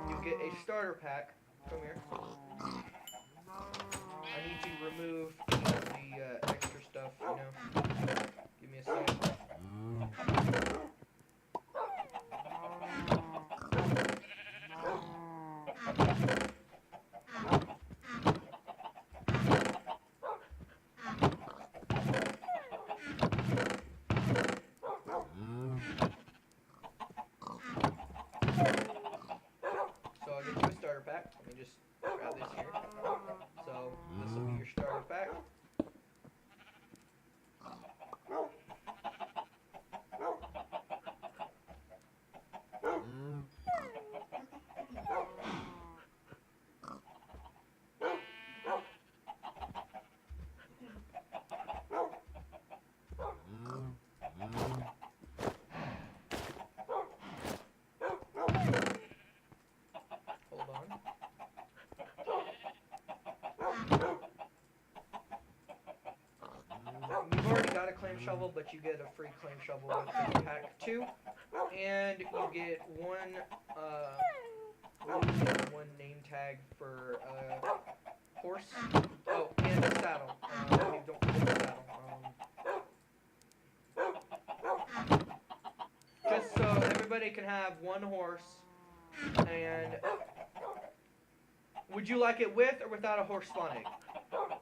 you get a starter pack. Come here. I need to remove the extra stuff, you know. Give me a second. So I'll get you a starter pack. Let me just grab this here. So this will be your starter pack. Hold on. You've already got a claim shovel, but you get a free claim shovel with pack 2, and you get one name tag for horse. Oh, and a saddle. You don't forget the saddle. Just so everybody can have one horse. And would you like it with or without a horse spawning? What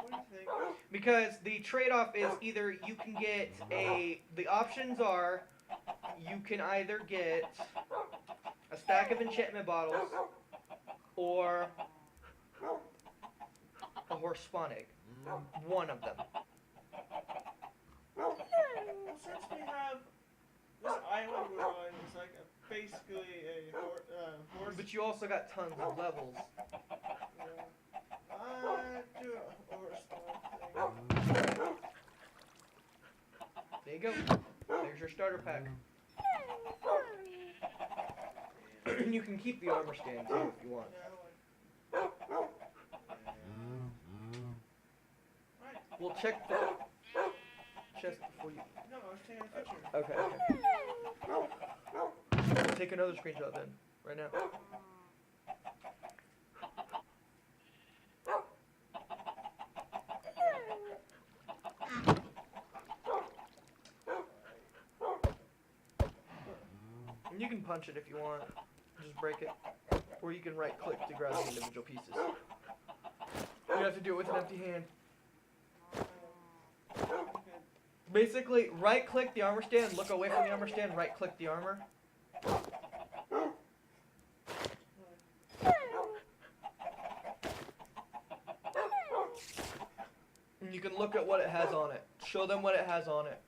do you think? Because the trade-off is either you can get the options are you can either get a stack of enchantment bottles or a horse spawn egg. One of them. Well, since we have this island we're on, it's like basically a horse. But you also got tons of levels. Do a horse thing. There you go. There's your starter pack. You can keep the armor stand too if you want. We'll check the chest before you. No, I was taking a picture. Okay. We'll take another screenshot then, right now. And you can punch it if you want. Just break it. Or you can right click to grab the individual pieces. You have to do it with an empty hand. Basically, right click the armor stand, look away from the armor stand, right click the armor. And you can look at what it has on it. Show them what it has on it.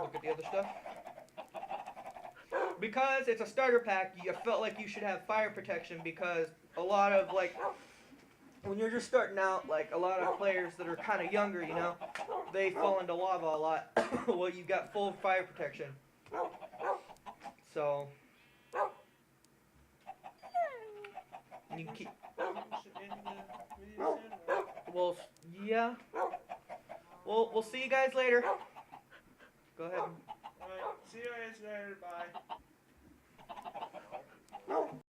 Look at the other stuff. Because it's a starter pack, you felt like you should have fire protection because a lot of, like, when you're just starting out, like a lot of players that are kind of younger, you know, they fall into lava a lot. Well, you got full fire protection. So you can keep. Should end the video soon, or- Well, yeah. We'll see you guys later. Go ahead. Alright, see you guys later. Bye.